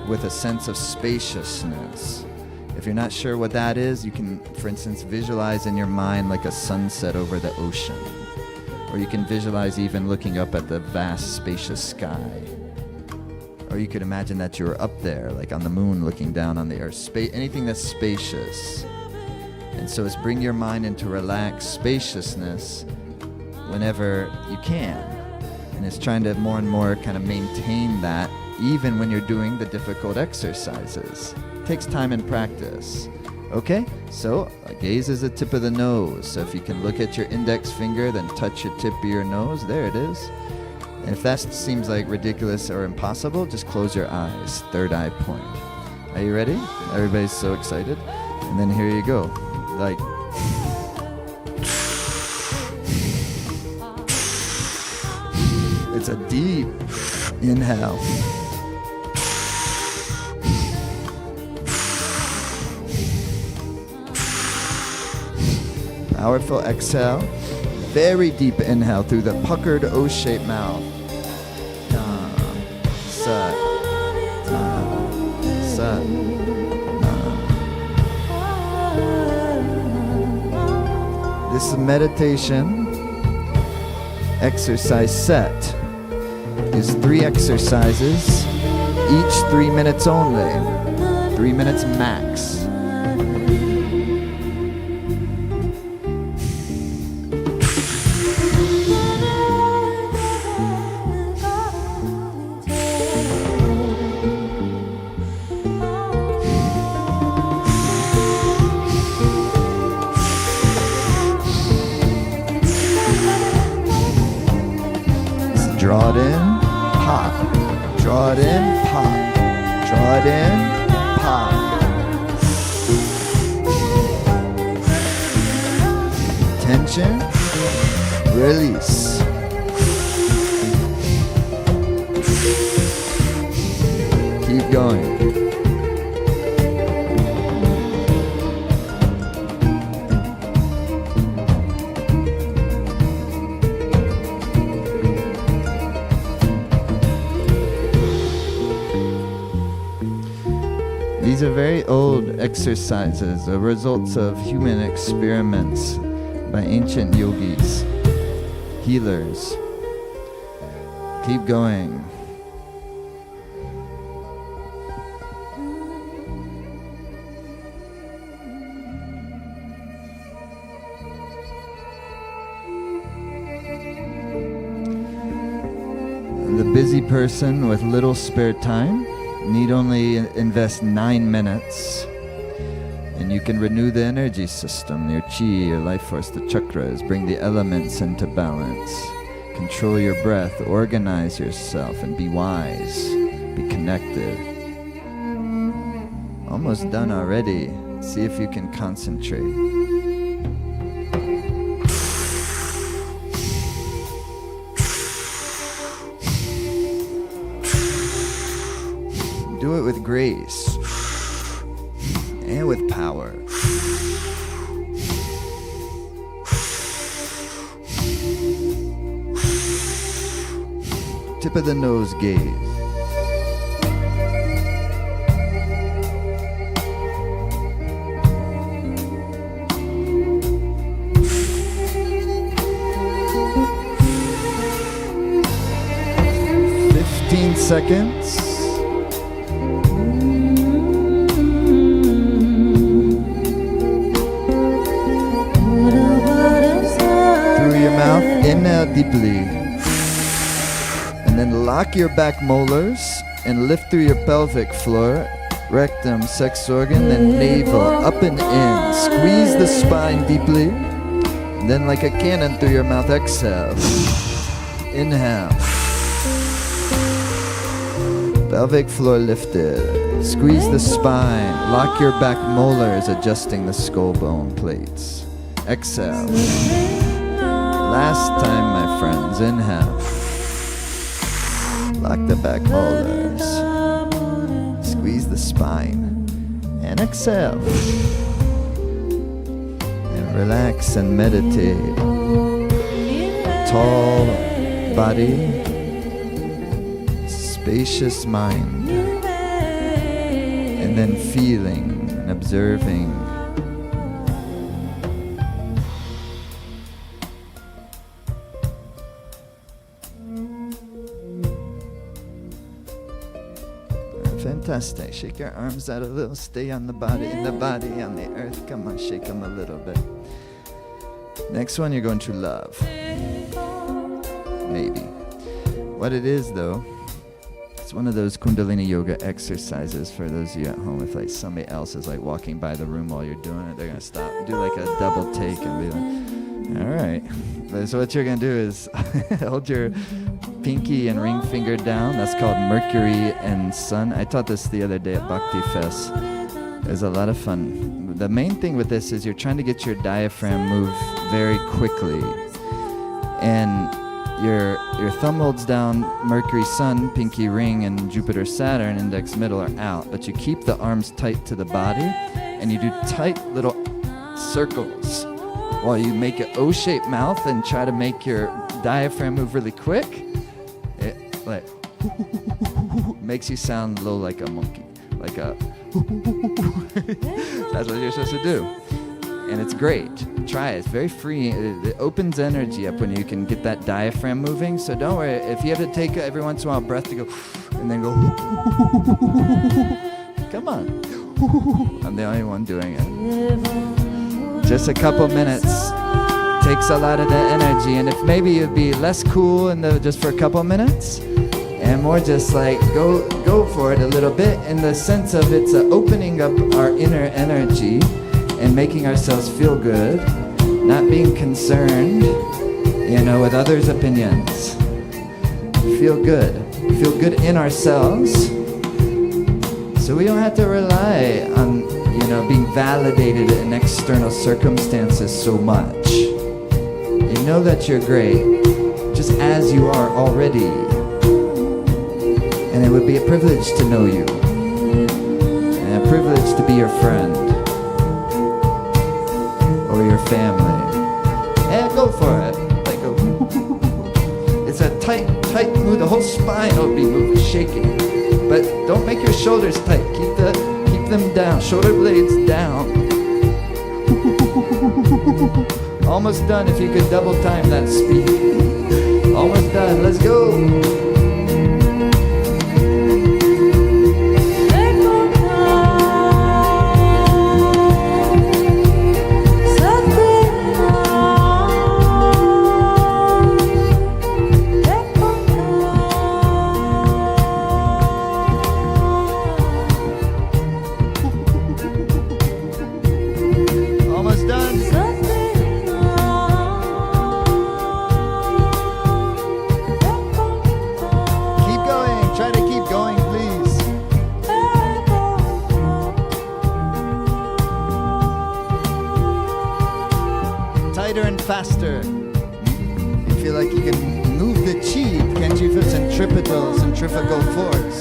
with a sense of spaciousness. If you're not sure what that is, you can, for instance, visualize in your mind like a sunset over the ocean. Or you can visualize even looking up at the vast, spacious sky. Or you could imagine that you're up there, like on the moon, looking down on the earth. Anything that's spacious. And so it's bring your mind into relaxed spaciousness whenever you can. And it's trying to more and more kind of maintain that even when you're doing the difficult exercises. It takes time and practice. Okay? So gaze is the tip of the nose. So if you can look at your index finger, then touch your tip of your nose. There it is. And if that seems like ridiculous or impossible, just close your eyes. Third eye point. Are you ready? Everybody's so excited. And then here you go. Like. It's a deep inhale. Powerful exhale. Very deep inhale through the puckered O-shaped mouth. Sat. Sat. This meditation exercise set is 3 exercises, each 3 minutes only. 3 minutes max. Draw it in, pop. Draw it in, pop. Draw it in, pop. Tension, release. Keep going. These are very old exercises, the results of human experiments by ancient yogis, healers. Keep going. The busy person with little spare time need only invest 9 minutes, and you can renew the energy system, your chi, your life force, the chakras, bring the elements into balance, control your breath, organize yourself, and be wise, be connected. Almost done already. See if you can concentrate. Do it with grace and with power. Tip of the nose gaze. seconds. Through your mouth, inhale deeply. And then lock your back molars and lift through your pelvic floor, rectum, sex organ, then navel, up and in. Squeeze the spine deeply. And then like a cannon through your mouth, exhale. Inhale. Pelvic floor lifted. Squeeze the spine. Lock your back molars, adjusting the skull bone plates. Exhale. Last time, my friends. Inhale. Lock the back molars. Squeeze the spine. And exhale. And relax and meditate. Tall body. Spacious mind. And then feeling and observing. Fantastic. Shake your arms out a little. Stay on the body, in the body, on the earth. Come on, shake them a little bit. Next one, you're going to love. Maybe. What it is, though, it's one of those Kundalini yoga exercises for those of you at home. If like somebody else is like walking by the room while you're doing it, they're going to stop, do like a double take and be like, all right. So what you're going to do is hold your pinky and ring finger down. That's called Mercury and Sun. I taught this the other day at Bhakti Fest. It was a lot of fun. The main thing with this is you're trying to get your diaphragm move very quickly. And your thumb holds down Mercury, Sun, pinky ring, and Jupiter, Saturn, index, middle are out. But you keep the arms tight to the body, and you do tight little circles while you make an O-shaped mouth and try to make your diaphragm move really quick. It like makes you sound low like a monkey, like a. That's what you're supposed to do. And it's great. Try it. It's very free. It opens energy up when you can get that diaphragm moving. So don't worry. If you have to take every once in a while breath to go and then go, come on. I'm the only one doing it. Just a couple minutes takes a lot of the energy. And if maybe you'd be less cool just for a couple minutes and more just like go for it a little bit in the sense of it's opening up our inner energy and making ourselves feel good, not being concerned, with others' opinions. Feel good in ourselves, so we don't have to rely on, being validated in external circumstances so much. You know that you're great, just as you are already, and it would be a privilege to know you, and a privilege to be your friend. Or your family. And go for it. Like it's a tight move. The whole spine will be moving, shaking. But don't make your shoulders tight. Keep them down. Shoulder blades down. Almost done. If you could double time that speed. Almost done. Let's go. Faster. You feel like you can move the chi. Can't you feel centripetal force?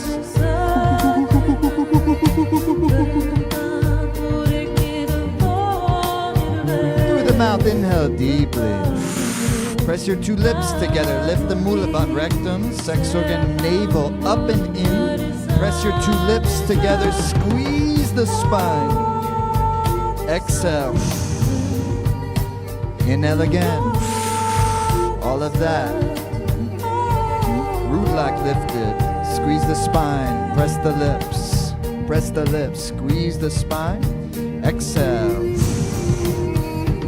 Through the mouth, inhale deeply. Press your two lips together. Lift the Mulaban rectum, sex organ, navel, up and in. Press your two lips together. Squeeze the spine. Exhale. Inhale again. All of that. Root lock lifted. squeeze the spine, press the lips, squeeze the spine, exhale.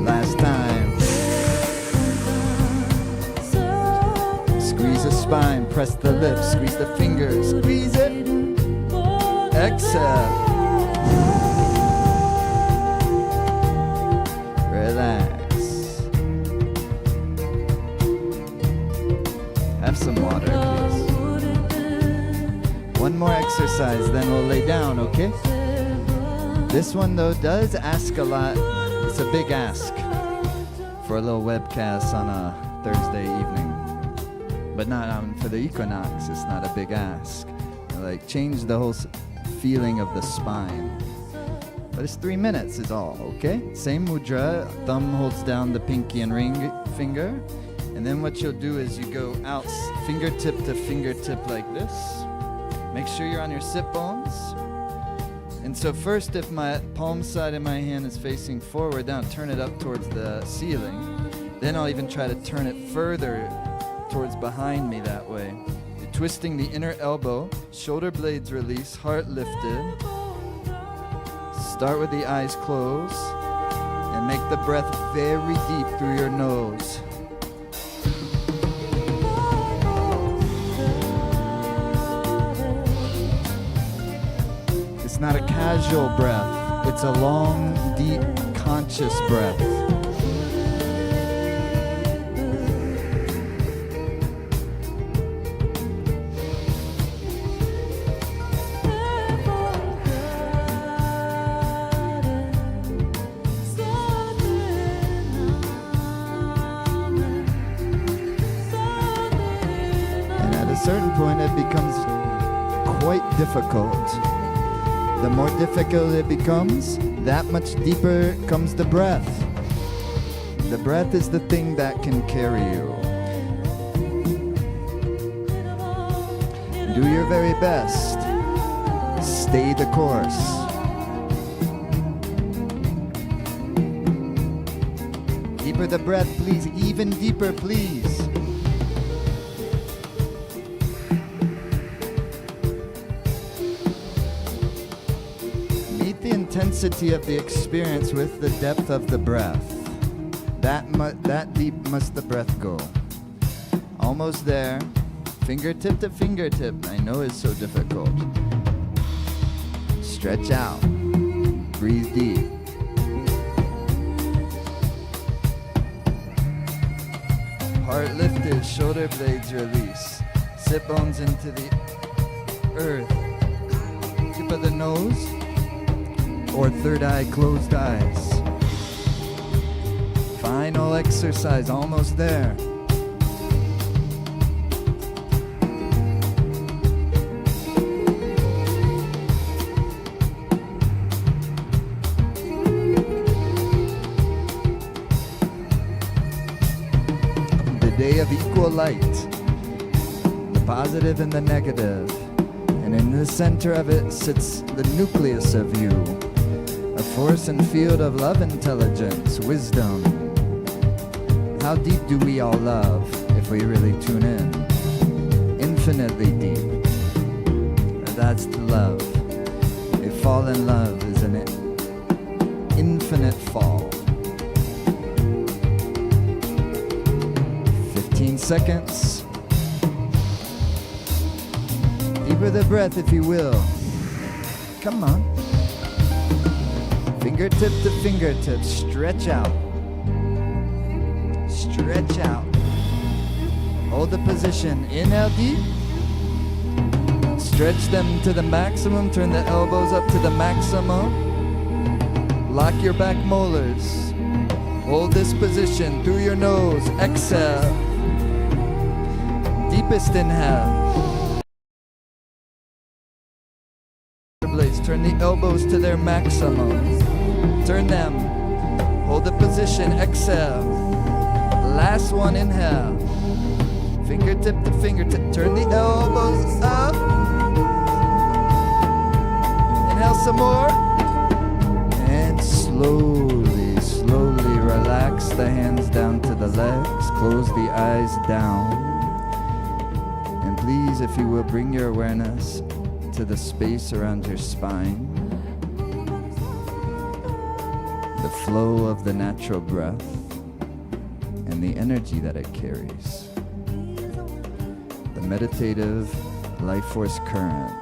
Last time. Squeeze the spine, press the lips, squeeze the fingers, squeeze it, exhale. Relax. Have some water, please. One more exercise, then we'll lay down, okay? This one, though, does ask a lot. It's a big ask for a little webcast on a Thursday evening. But not for the Equinox, it's not a big ask. Like, change the whole feeling of the spine. But it's 3 minutes is all, okay? Same mudra, thumb holds down the pinky and ring finger. And then what you'll do is you go out fingertip to fingertip like this. Make sure you're on your sit bones. And so first, if my palm side of my hand is facing forward, then I'll turn it up towards the ceiling. Then I'll even try to turn it further towards behind me that way. You're twisting the inner elbow, shoulder blades release, heart lifted. Start with the eyes closed and make the breath very deep through your nose. It's not a casual breath. It's a long, deep, conscious breath. And at a certain point, it becomes quite difficult. The more difficult it becomes, that much deeper comes the breath. The breath is the thing that can carry you. Do your very best. Stay the course. Deeper the breath, please. Even deeper, please. Intensity of the experience with the depth of the breath. That deep must the breath go. Almost there. Fingertip to fingertip. I know it's so difficult. Stretch out. Breathe deep. Heart lifted, shoulder blades release. Sit bones into the earth. Tip of the nose. Or third eye, closed eyes. Final exercise, almost there. The day of equal light, the positive and the negative. And in the center of it sits the nucleus of you. A force and field of love, intelligence, wisdom. How deep do we all love if we really tune in? Infinitely deep. That's love. A fall in love is an infinite fall. 15 seconds. Deeper the breath if you will. Come on. Fingertip to fingertip, stretch out. Stretch out. Hold the position. Inhale deep. Stretch them to the maximum. Turn the elbows up to the maximum. Lock your back molars. Hold this position through your nose. Exhale. Deepest inhale. Turn the elbows to their maximum. Turn them. Hold the position. Exhale. Last one. Inhale. Fingertip to fingertip. Turn the elbows up. Inhale some more. And slowly, slowly relax the hands down to the legs. Close the eyes down. And please please, if you will, bring your awareness to the space around your spine, the flow of the natural breath, and the energy that it carries. The meditative life force current.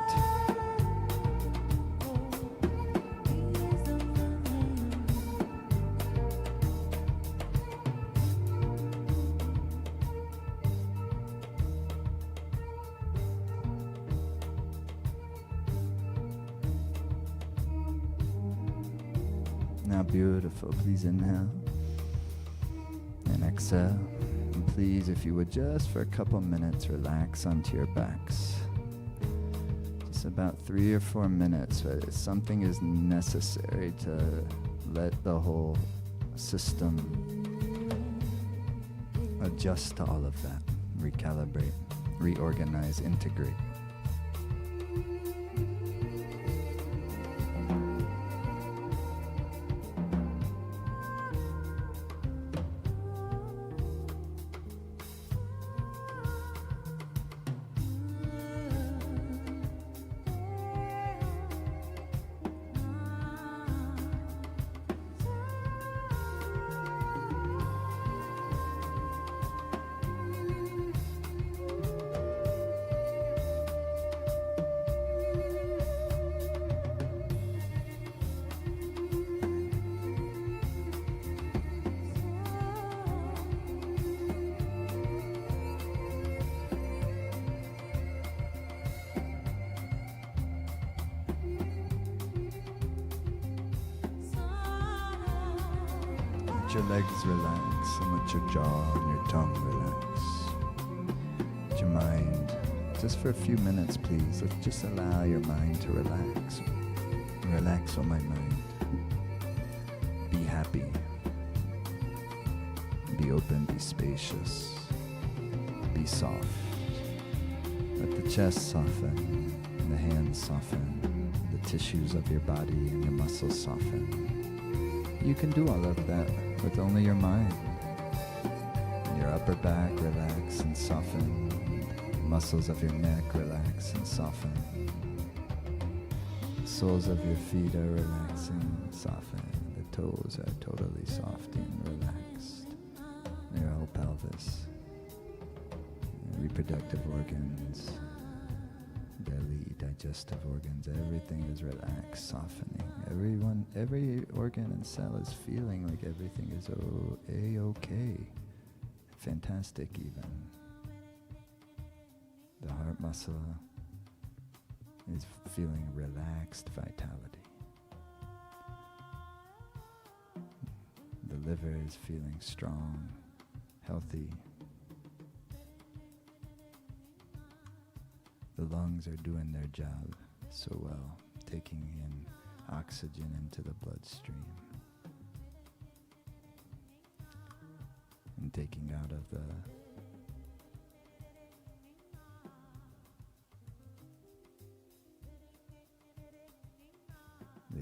Now beautiful. Please inhale and exhale. And please, if you would, just for a couple minutes, relax onto your backs. Just about 3 or 4 minutes. But something is necessary to let the whole system adjust to all of that, recalibrate, reorganize, integrate. Let your legs relax and let your jaw and your tongue relax. Let your mind, just for a few minutes please, let's just allow your mind to relax. Relax on my mind. Be happy. Be open, be spacious. Be soft. Let the chest soften, the hands soften, the tissues of your body and your muscles soften. You can do all of that with only your mind. Your upper back relax and soften. Muscles of your neck relax and soften. Soles of your feet are relaxing, soften. The toes are totally soft and relaxed. Your whole pelvis, reproductive organs, belly, digestive organs, everything is relaxed, softening. Every organ and cell is feeling like everything is A-okay. Fantastic even. The heart muscle is feeling relaxed vitality. The liver is feeling strong, healthy. The lungs are doing their job so well, taking in oxygen into the bloodstream and taking out of the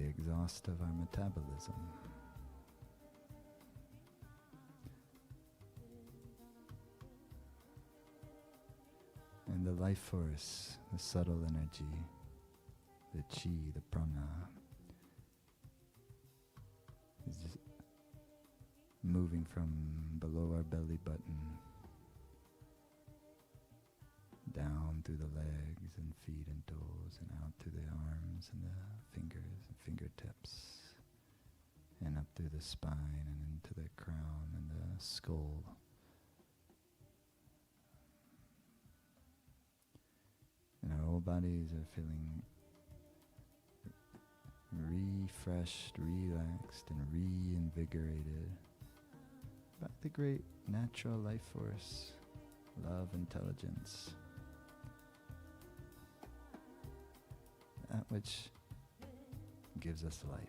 exhaust of our metabolism. And the life force, the subtle energy, the chi, the prana, is just moving from below our belly button down through the legs and feet and toes and out through the arms and the fingers and fingertips and up through the spine and into the crown and the skull. And our whole bodies are feeling refreshed, relaxed, and reinvigorated by the great natural life force, love, intelligence, that which gives us life.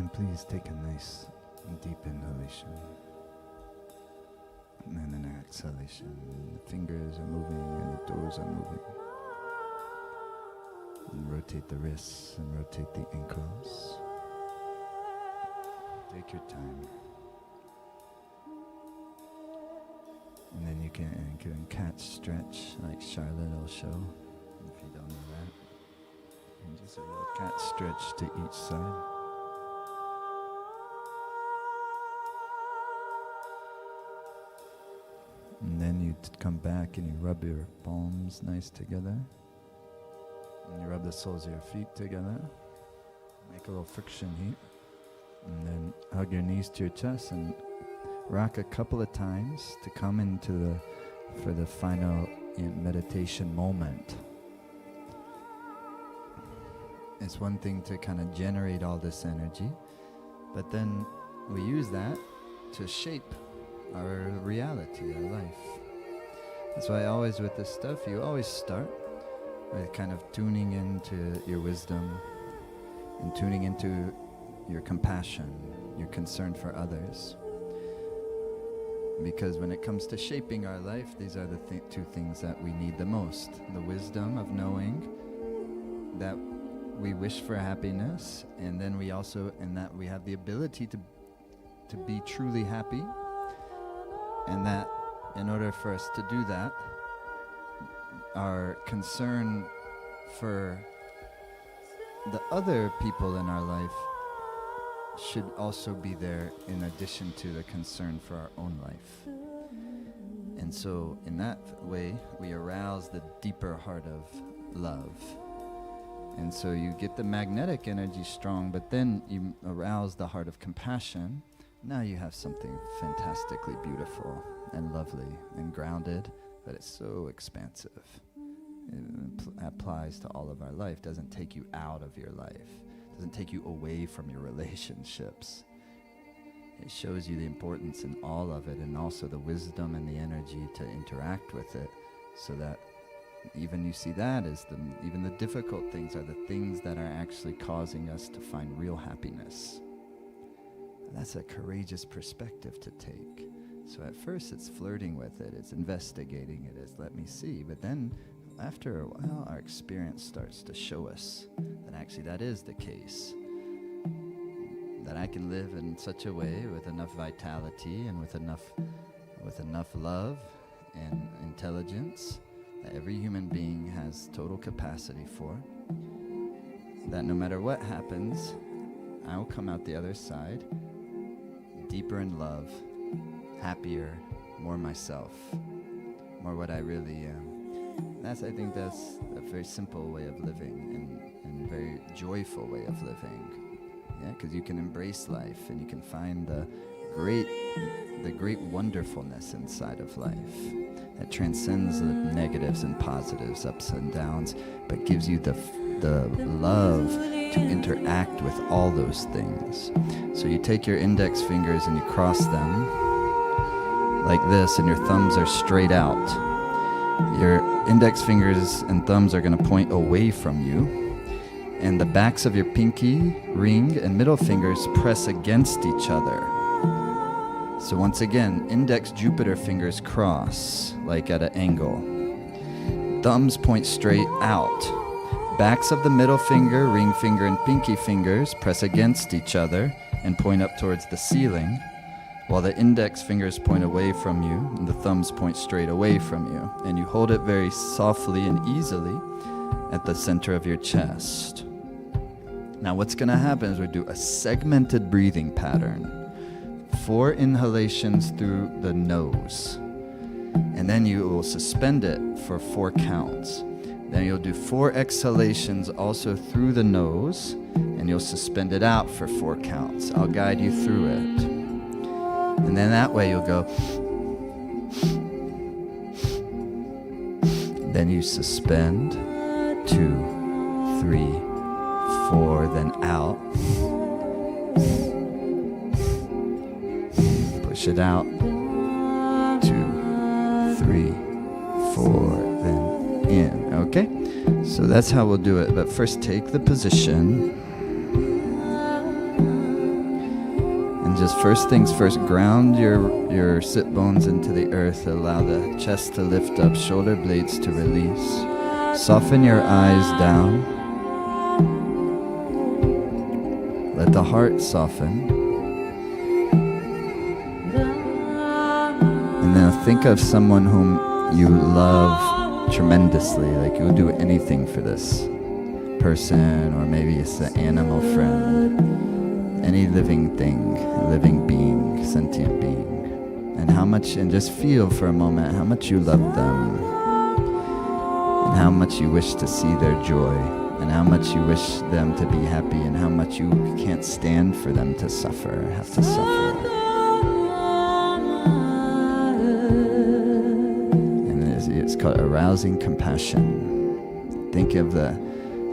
then please take a nice deep inhalation. And then an exhalation. The fingers are moving and the toes are moving. And rotate the wrists and rotate the ankles. Take your time. And then you can cat stretch like Charlotte will show, if you don't know that. And just a little cat stretch to each side. And then you come back and you rub your palms nice together. And you rub the soles of your feet together. Make a little friction heat. And then hug your knees to your chest and rock a couple of times to come into for the final meditation moment. It's one thing to kind of generate all this energy, but then we use that to shape our reality, our life. That's why always with this stuff, you always start with kind of tuning into your wisdom and tuning into your compassion, your concern for others. Because when it comes to shaping our life, these are the two things that we need the most. The wisdom of knowing that we wish for happiness, and then we also, and that we have the ability to be truly happy, and that in order for us to do that, our concern for the other people in our life should also be there in addition to the concern for our own life. And so in that way, we arouse the deeper heart of love. And so you get the magnetic energy strong, but then you arouse the heart of compassion. Now you have something fantastically beautiful and lovely and grounded, but it's so expansive. It applies to all of our life. Doesn't take you out of your life. Doesn't take you away from your relationships. It shows you the importance in all of it, and also the wisdom and the energy to interact with it, so that even you see that as even the difficult things are the things that are actually causing us to find real happiness. And that's a courageous perspective to take. So at first it's flirting with it, it's investigating it, it's let me see, but then after a while our experience starts to show us that actually that is the case. That I can live in such a way with enough vitality and with enough love and intelligence that every human being has total capacity for, that no matter what happens, I will come out the other side deeper in love, happier, more myself, more what I really am. I think that's a very simple way of living and very joyful way of living. Yeah, because you can embrace life and you can find the great wonderfulness inside of life that transcends the negatives and positives, ups and downs, but gives you the love to interact with all those things. So you take your index fingers and you cross them like this, and your thumbs are straight out. Your index fingers and thumbs are going to point away from you. And the backs of your pinky, ring, and middle fingers press against each other. So once again, index Jupiter fingers cross, like at an angle. Thumbs point straight out. Backs of the middle finger, ring finger, and pinky fingers press against each other and point up towards the ceiling, while the index fingers point away from you and the thumbs point straight away from you. And you hold it very softly and easily at the center of your chest. Now what's going to happen is we do a segmented breathing pattern. 4 inhalations through the nose. And then you will suspend it for 4 counts. Then you'll do 4 exhalations also through the nose, and you'll suspend it out for 4 counts. I'll guide you through it. And then that way you'll go. Then you suspend 2, 3, 4, then out. Push it out. 2, 3, 4, then in. Okay? So that's how we'll do it. But first take the position. And just first things first, ground your sit bones into the earth. Allow the chest to lift up, shoulder blades to release. Soften your eyes down. Let the heart soften. And now think of someone whom you love tremendously, like you'll do anything for this person, or maybe it's an animal friend, any living thing, living being, sentient being. And just feel for a moment how much you love them, and how much you wish to see their joy, and how much you wish them to be happy, and how much you can't stand for them to suffer, have to suffer. It's called arousing compassion. Think of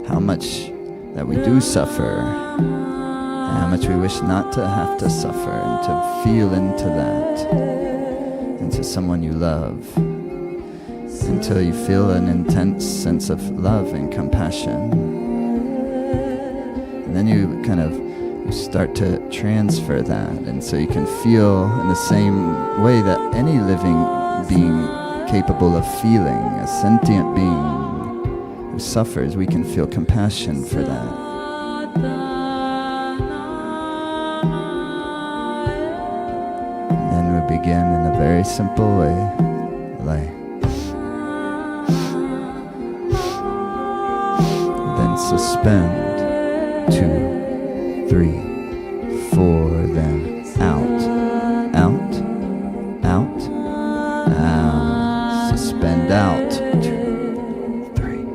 how much that we do suffer, and how much we wish not to have to suffer, and to feel into that, into someone you love, until you feel an intense sense of love and compassion. And then you you start to transfer that, and so you can feel in the same way that any living being capable of feeling, a sentient being who suffers, we can feel compassion for that. And then we begin in a very simple way, like then suspend, 2, 3, 4, then out, out, out, out. Suspend out, 2, 3,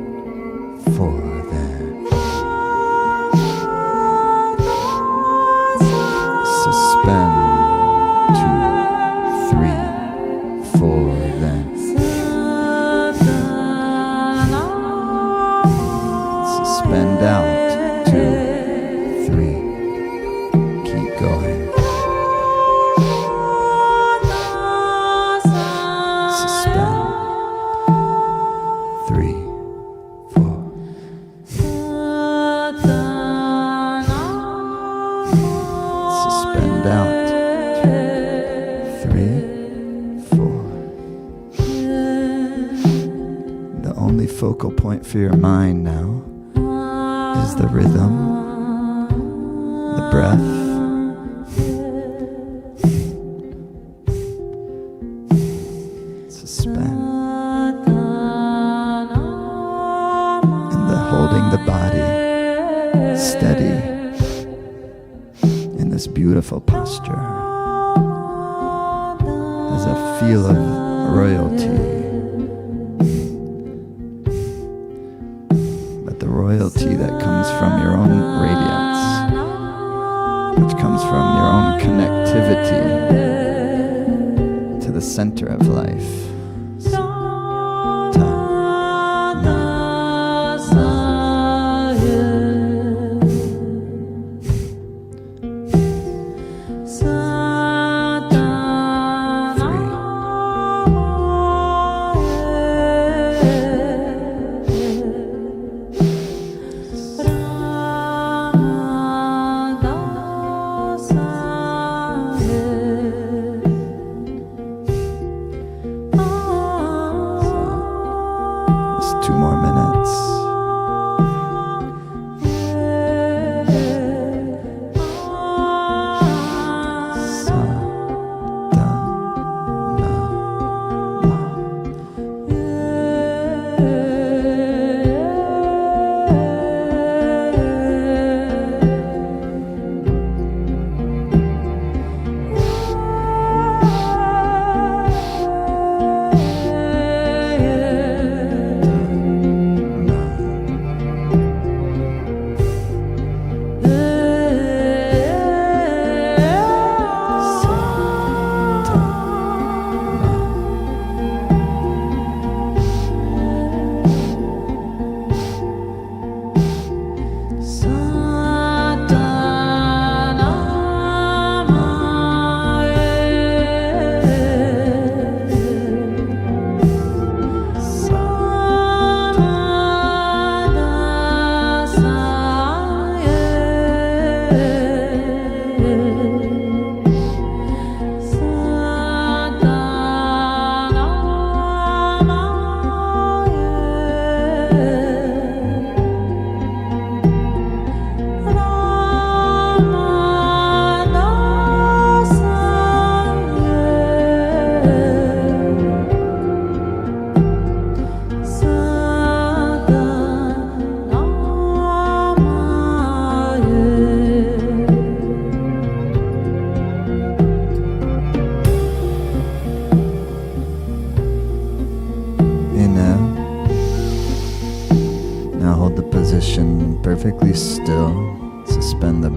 4, then suspend, 2, 3, 4, then suspend out, 2, 3, keep going. Suspend. 3, 4. Suspend out. 2, 3, 4. The only focal point for your mind now is the rhythm, the breath. Suspend. Holding the body steady in this beautiful posture as a feel of royalty. But the royalty that comes from your own radiance, which comes from your own connectivity to the center of life.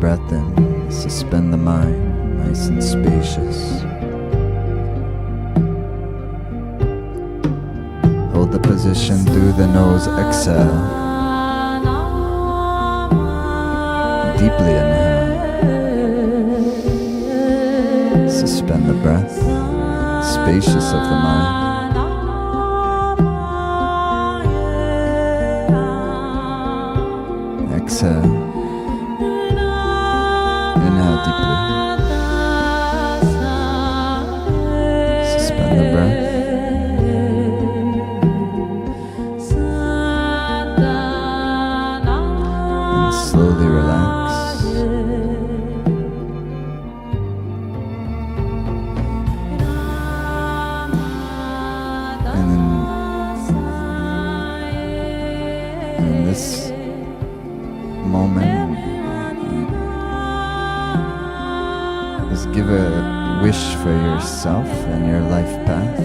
breath in. Suspend the mind, nice and spacious. Hold the position through the nose, exhale. Deeply inhale. Suspend the breath, spacious of the mind. Exhale. Inhale deeply. Suspend the breath. And slowly relax. And then in this moment, just give a wish for yourself and your life path.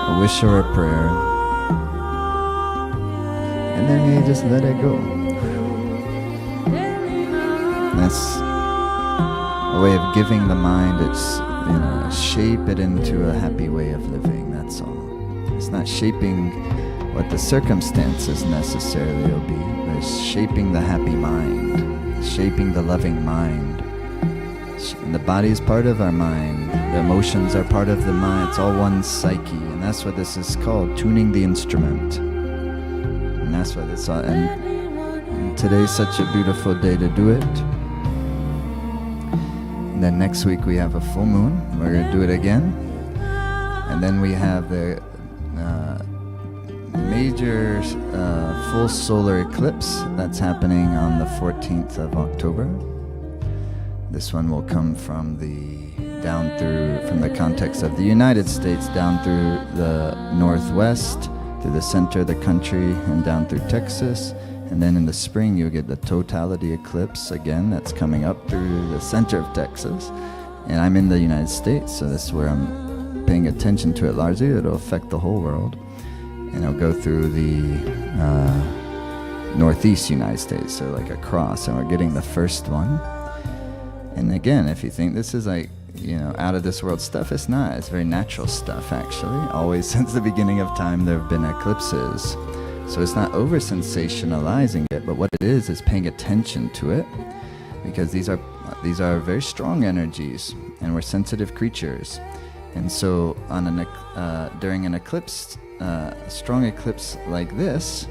A wish or a prayer. And then you just let it go. That's a way of giving the mind its, shape it into a happy way of living, that's all. It's not shaping what the circumstances necessarily will be, but it's shaping the happy mind, shaping the loving mind. And the body is part of our mind, the emotions are part of the mind, it's all one psyche, and that's what this is called, tuning the instrument. And that's what it's all, and today's such a beautiful day to do it. And then next week we have a full moon, we're going to do it again. And then we have the major full solar eclipse that's happening on the 14th of October. This one will come from the context of the United States down through the northwest, through the center of the country, and down through Texas. And then in the spring you'll get the totality eclipse again, that's coming up through the center of Texas. And I'm in the United States, so this is where I'm paying attention to it largely. It'll affect the whole world. And it'll go through the northeast United States, so like across, and we're getting the first one. And again, if you think this is like, out of this world stuff, it's not. It's very natural stuff, actually. Always since the beginning of time there have been eclipses. So it's not over-sensationalizing it, but what it is paying attention to it, because these are very strong energies, and we're sensitive creatures. And so on during an eclipse, strong eclipse like this,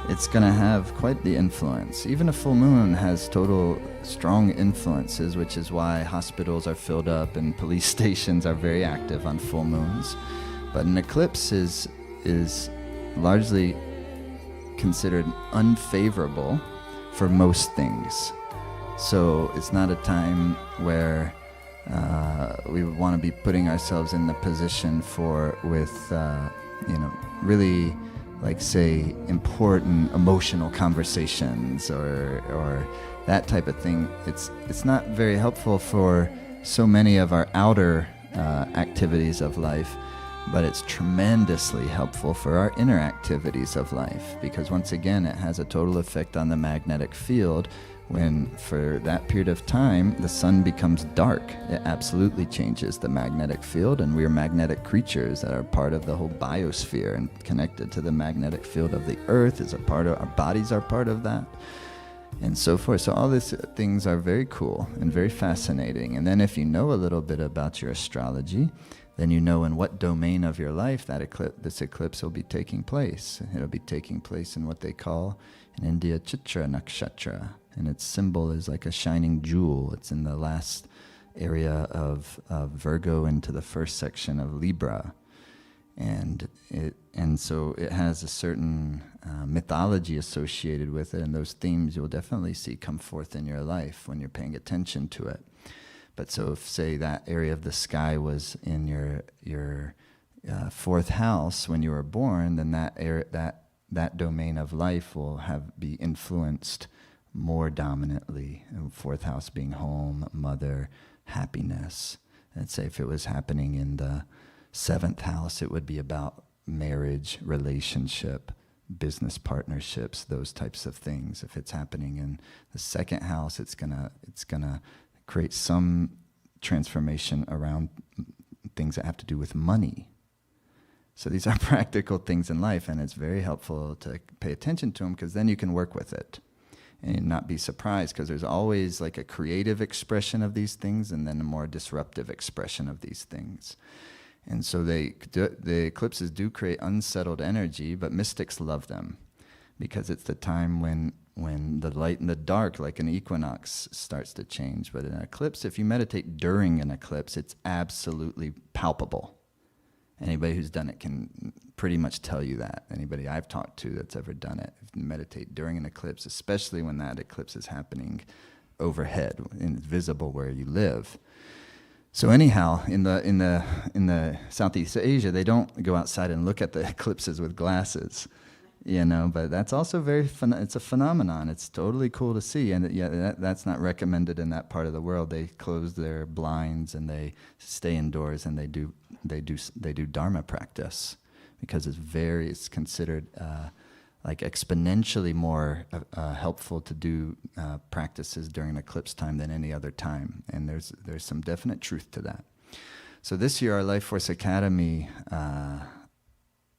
it's going to have quite the influence. Even a full moon has total strong influences, which is why hospitals are filled up and police stations are very active on full moons. But an eclipse is largely considered unfavorable for most things. So it's not a time where we want to be putting ourselves in the position with really, like, say, important emotional conversations or that type of thing. It's not very helpful for so many of our outer activities of life, but it's tremendously helpful for our inner activities of life, because once again it has a total effect on the magnetic field. When for that period of time the sun becomes dark, it absolutely changes the magnetic field, and we're magnetic creatures that are part of the whole biosphere and connected to the magnetic field of the earth. Is a part of our bodies, are part of that, and so forth. So all these things are very cool and very fascinating. And then if you know a little bit about your astrology, then you know in what domain of your life this eclipse will be taking place. It'll be taking place in what they call in India Chitra Nakshatra, and its symbol is like a shining jewel. It's in the last area of Virgo into the first section of Libra, and so it has a certain mythology associated with it, and those themes you'll definitely see come forth in your life when you're paying attention to it. But so if, say, that area of the sky was in your fourth house when you were born, then that domain of life will be influenced more dominantly. Fourth house being home, mother, happiness. And say if it was happening in the seventh house, it would be about marriage, relationship, business partnerships, those types of things. If it's happening in the second house, it's gonna create some transformation around things that have to do with money. So these are practical things in life, and it's very helpful to pay attention to them, because then you can work with it and not be surprised, because there's always like a creative expression of these things and then a more disruptive expression of these things. And so the eclipses do create unsettled energy, but mystics love them because it's the time when the light and the dark, like an equinox, starts to change. But in an eclipse, if you meditate during an eclipse, it's absolutely palpable. Anybody who's done it can pretty much tell you that. Anybody I've talked to that's ever done it, meditate during an eclipse, especially when that eclipse is happening overhead and it's visible where you live. So anyhow, in the Southeast Asia, they don't go outside and look at the eclipses with glasses, But that's also it's a phenomenon. It's totally cool to see, and that's not recommended in that part of the world. They close their blinds and they stay indoors, and they do Dharma practice, because it's considered like exponentially more helpful to do practices during eclipse time than any other time. And there's some definite truth to that. So this year, our Life Force Academy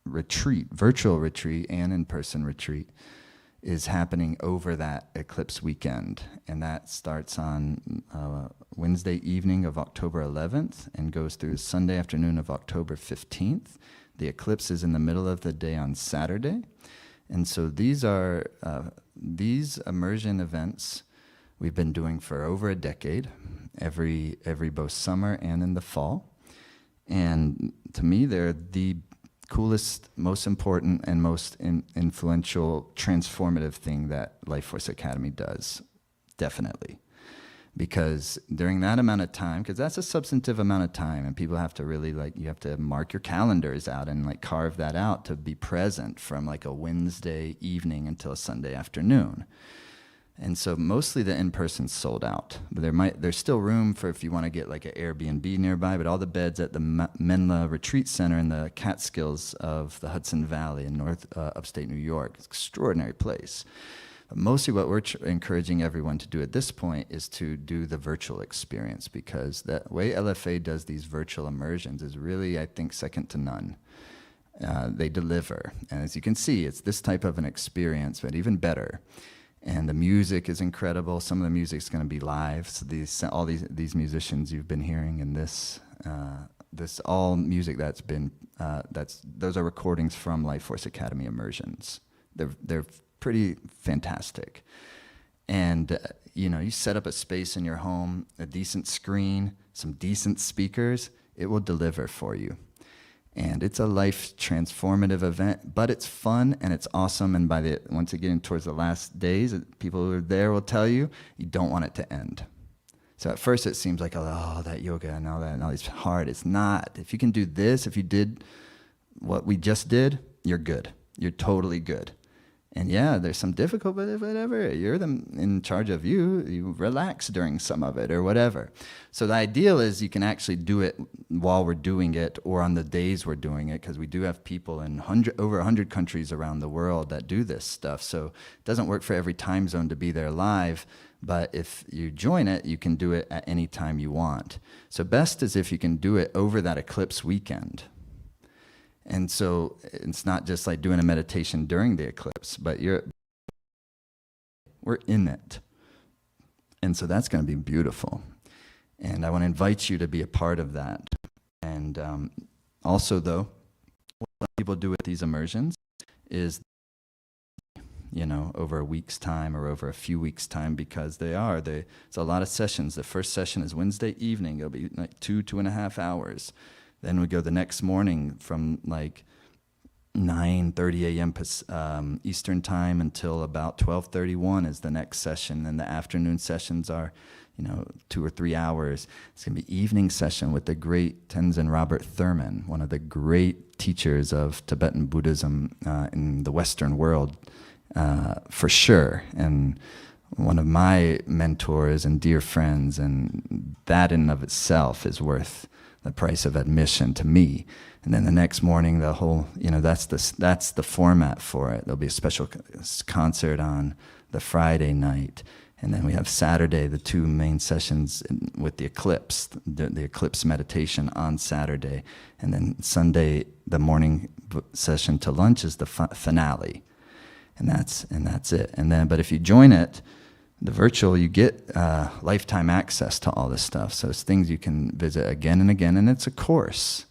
retreat, virtual retreat and in-person retreat, is happening over that eclipse weekend. And that starts on Wednesday evening of October 11th and goes through Sunday afternoon of October 15th. The eclipse is in the middle of the day on Saturday. And so these immersion events we've been doing for over a decade, every both summer and in the fall. And to me, they're the coolest, most important, and most influential, transformative thing that Life Force Academy does, definitely. Because during that amount of time, because that's a substantive amount of time, and people have to really, you have to mark your calendars out and carve that out to be present from a Wednesday evening until a Sunday afternoon. And so mostly the in-person's sold out. But there's still room for if you want to get an Airbnb nearby, but all the beds at the Menla Retreat Center in the Catskills of the Hudson Valley in upstate New York. It's an extraordinary place. But mostly what we're encouraging everyone to do at this point is to do the virtual experience, because the way LFA does these virtual immersions is really, I think, second to none. They deliver. And as you can see, it's this type of an experience, but even better. And the music is incredible. Some of the music's going to be live. So all these musicians you've been hearing in this all music that's been those are recordings from Life Force Academy immersions. They're pretty fantastic. And you set up a space in your home, a decent screen, some decent speakers, it will deliver for you. And it's a life transformative event, but it's fun and it's awesome. And once you get in towards the last days, people who are there will tell you don't want it to end. So at first it seems like, oh, that yoga and all that and all it's hard. It's not. If you can do this, if you did what we just did, you're good. You're totally good. And yeah, there's some difficult, but whatever, you're in charge of you relax during some of it or whatever. So the ideal is you can actually do it while we're doing it or on the days we're doing it, because we do have people in over 100 countries around the world that do this stuff. So it doesn't work for every time zone to be there live, but if you join it, you can do it at any time you want. So best is if you can do it over that eclipse weekend. And so it's not just like doing a meditation during the eclipse, but we're in it. And so that's going to be beautiful. And I want to invite you to be a part of that. And also, though, what people do with these immersions is, over a week's time or over a few weeks' time, because it's a lot of sessions. The first session is Wednesday evening. It'll be 2.5 hours. Then we go the next morning from 9:30 a.m. Eastern time until about 12:31 is the next session. And the afternoon sessions are, 2 or 3 hours. It's going to be evening session with the great Tenzin Robert Thurman, one of the great teachers of Tibetan Buddhism in the Western world, for sure. And one of my mentors and dear friends, and that in and of itself is worth the price of admission to me. And then the next morning, the whole, that's the format for it. There'll be a special concert on the Friday night. And then we have Saturday, the 2 main sessions with the eclipse, the eclipse meditation on Saturday. And then Sunday, the morning session to lunch is the finale. And that's it. And then, but if you join it, the virtual, you get lifetime access to all this stuff. So it's things you can visit again and again, and it's a course.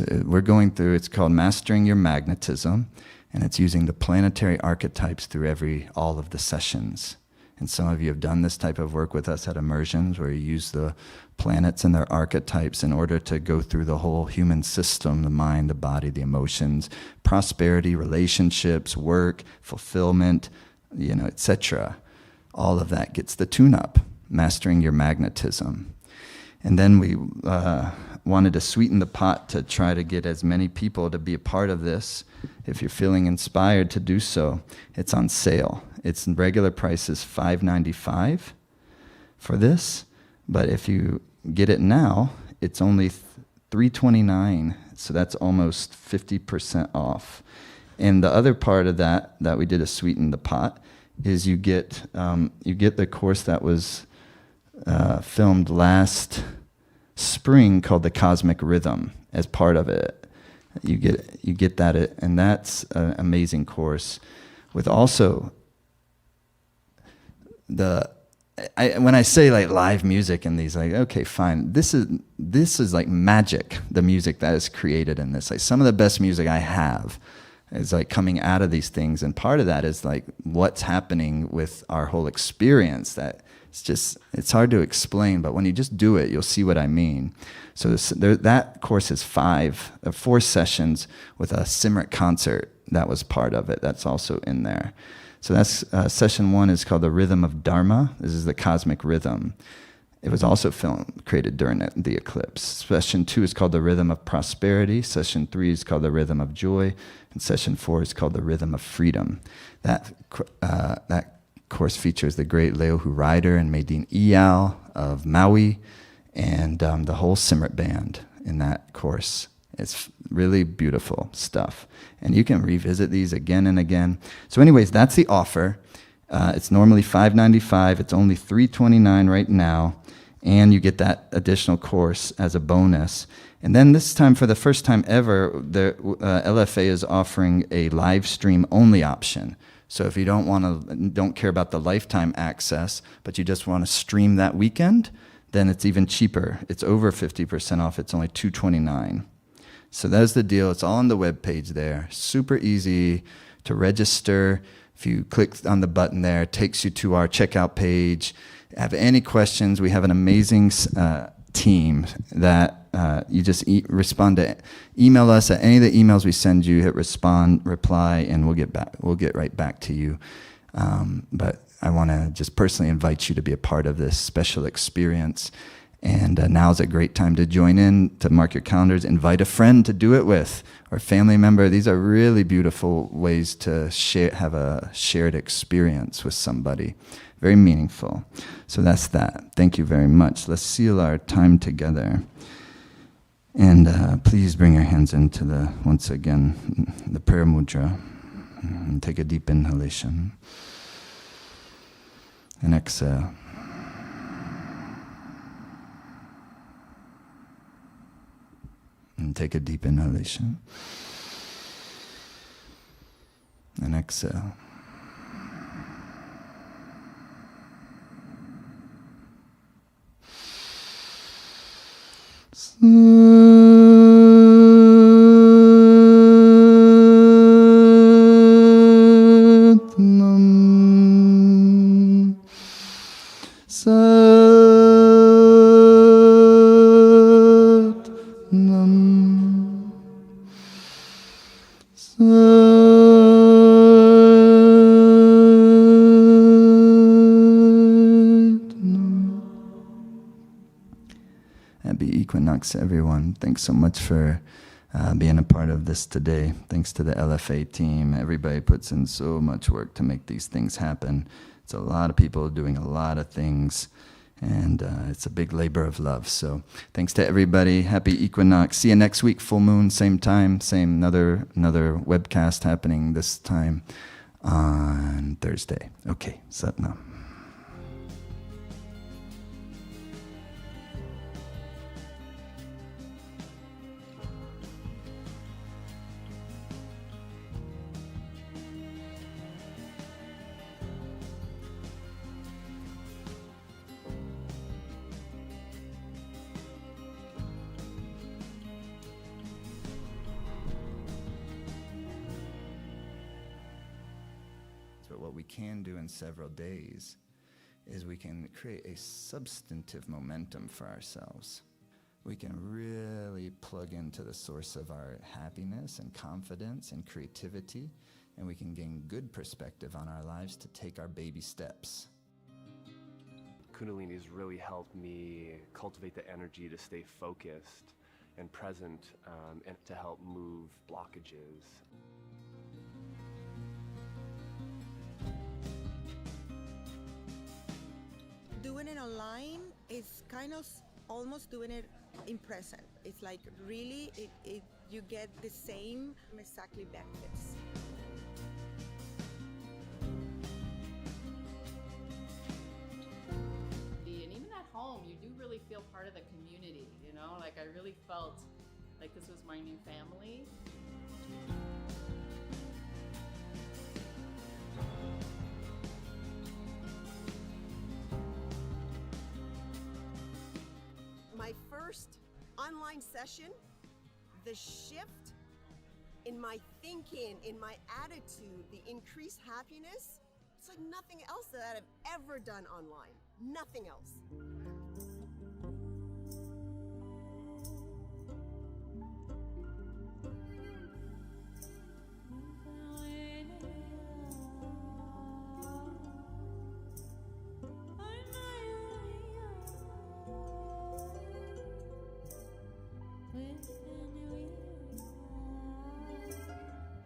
We're going through, it's called Mastering Your Magnetism, and it's using the planetary archetypes through all of the sessions. And some of you have done this type of work with us at Immersions, where you use the planets and their archetypes in order to go through the whole human system, the mind, the body, the emotions, prosperity, relationships, work, fulfillment, etc. All of that gets the tune-up, Mastering Your Magnetism. And then we wanted to sweeten the pot to try to get as many people to be a part of this. If you're feeling inspired to do so, it's on sale. Its regular price is $5.95 for this, but if you get it now, it's only $3.29, so that's almost 50% off. And the other part of that we did to sweeten the pot is you get the course that was filmed last spring called the Cosmic Rhythm as part of it. You get that, and that's an amazing course with also when I say like live music and these, like, okay, fine, this is like magic, the music that is created in this. Like some of the best music I have is like coming out of these things, and part of that is like what's happening with our whole experience. That it's hard to explain, but when you just do it, you'll see what I mean. So that course is 4 sessions with a Simrit concert that was part of it. That's also in there. So that's session 1 is called the Rhythm of Dharma. This is the Cosmic Rhythm. It was also created during the eclipse. Session 2 is called the Rhythm of Prosperity. Session 3 is called the Rhythm of Joy. And session 4 is called the Rhythm of Freedom. That course features the great Leohu Rider and Medine Iyal of Maui, and the whole Simrit band in that course. It's really beautiful stuff. And you can revisit these again and again. So anyways, that's the offer. It's normally $5.95. It's only $3.29 right now. And you get that additional course as a bonus. And then this time, for the first time ever, the LFA is offering a live stream only option. So if you don't care about the lifetime access, but you just want to stream that weekend, then it's even cheaper. It's over 50% off. It's only $2.29. So that's the deal. It's all on the webpage there. Super easy to register. If you click on the button there, it takes you to our checkout page. Have any questions? We have an amazing team that you just respond to. Email us at any of the emails we send you. Hit respond, reply, and we'll get right back to you. But I want to just personally invite you to be a part of this special experience. And now's a great time to join in, to mark your calendars, invite a friend to do it with, or a family member. These are really beautiful ways to have a shared experience with somebody. Very meaningful. So that's that. Thank you very much. Let's seal our time together. And please bring your hands into once again, the prayer mudra. And take a deep inhalation. And exhale. And take a deep inhalation. And exhale. Happy Equinox, everyone. Thanks so much for being a part of this today. Thanks to the LFA team. Everybody puts in so much work to make these things happen. It's a lot of people doing a lot of things, And it's a big labor of love. So thanks to everybody. Happy Equinox. See you next week, full moon, same time, same another webcast happening this time on Thursday. Okay, Satnam. But what we can do in several days is we can create a substantive momentum for ourselves. We can really plug into the source of our happiness and confidence and creativity, and we can gain good perspective on our lives to take our baby steps. Kundalini has really helped me cultivate the energy to stay focused and present, and to help move blockages. Doing it online is kind of almost doing it in present. It's like really, you get the same exactly benefits. And even at home, you do really feel part of the community, you know? Like I really felt like this was my new family. My first online session, the shift in my thinking, in my attitude, the increased happiness, it's like nothing else that I've ever done online. Nothing else.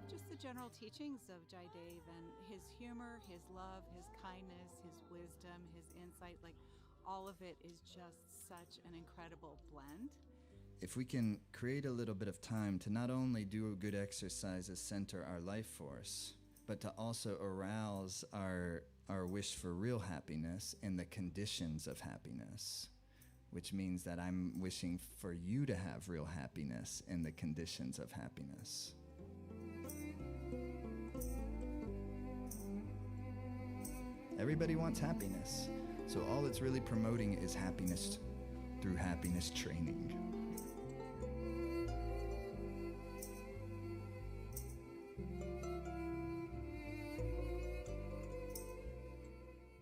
Just the general teachings of Jaidev and his humor, his love, his kindness, his wisdom, his insight, like all of it is just such an incredible blend. If we can create a little bit of time to not only do a good exercise to center our life force, but to also arouse our wish for real happiness and the conditions of happiness, which means that I'm wishing for you to have real happiness and the conditions of happiness. Everybody wants happiness, so all it's really promoting is happiness through happiness training.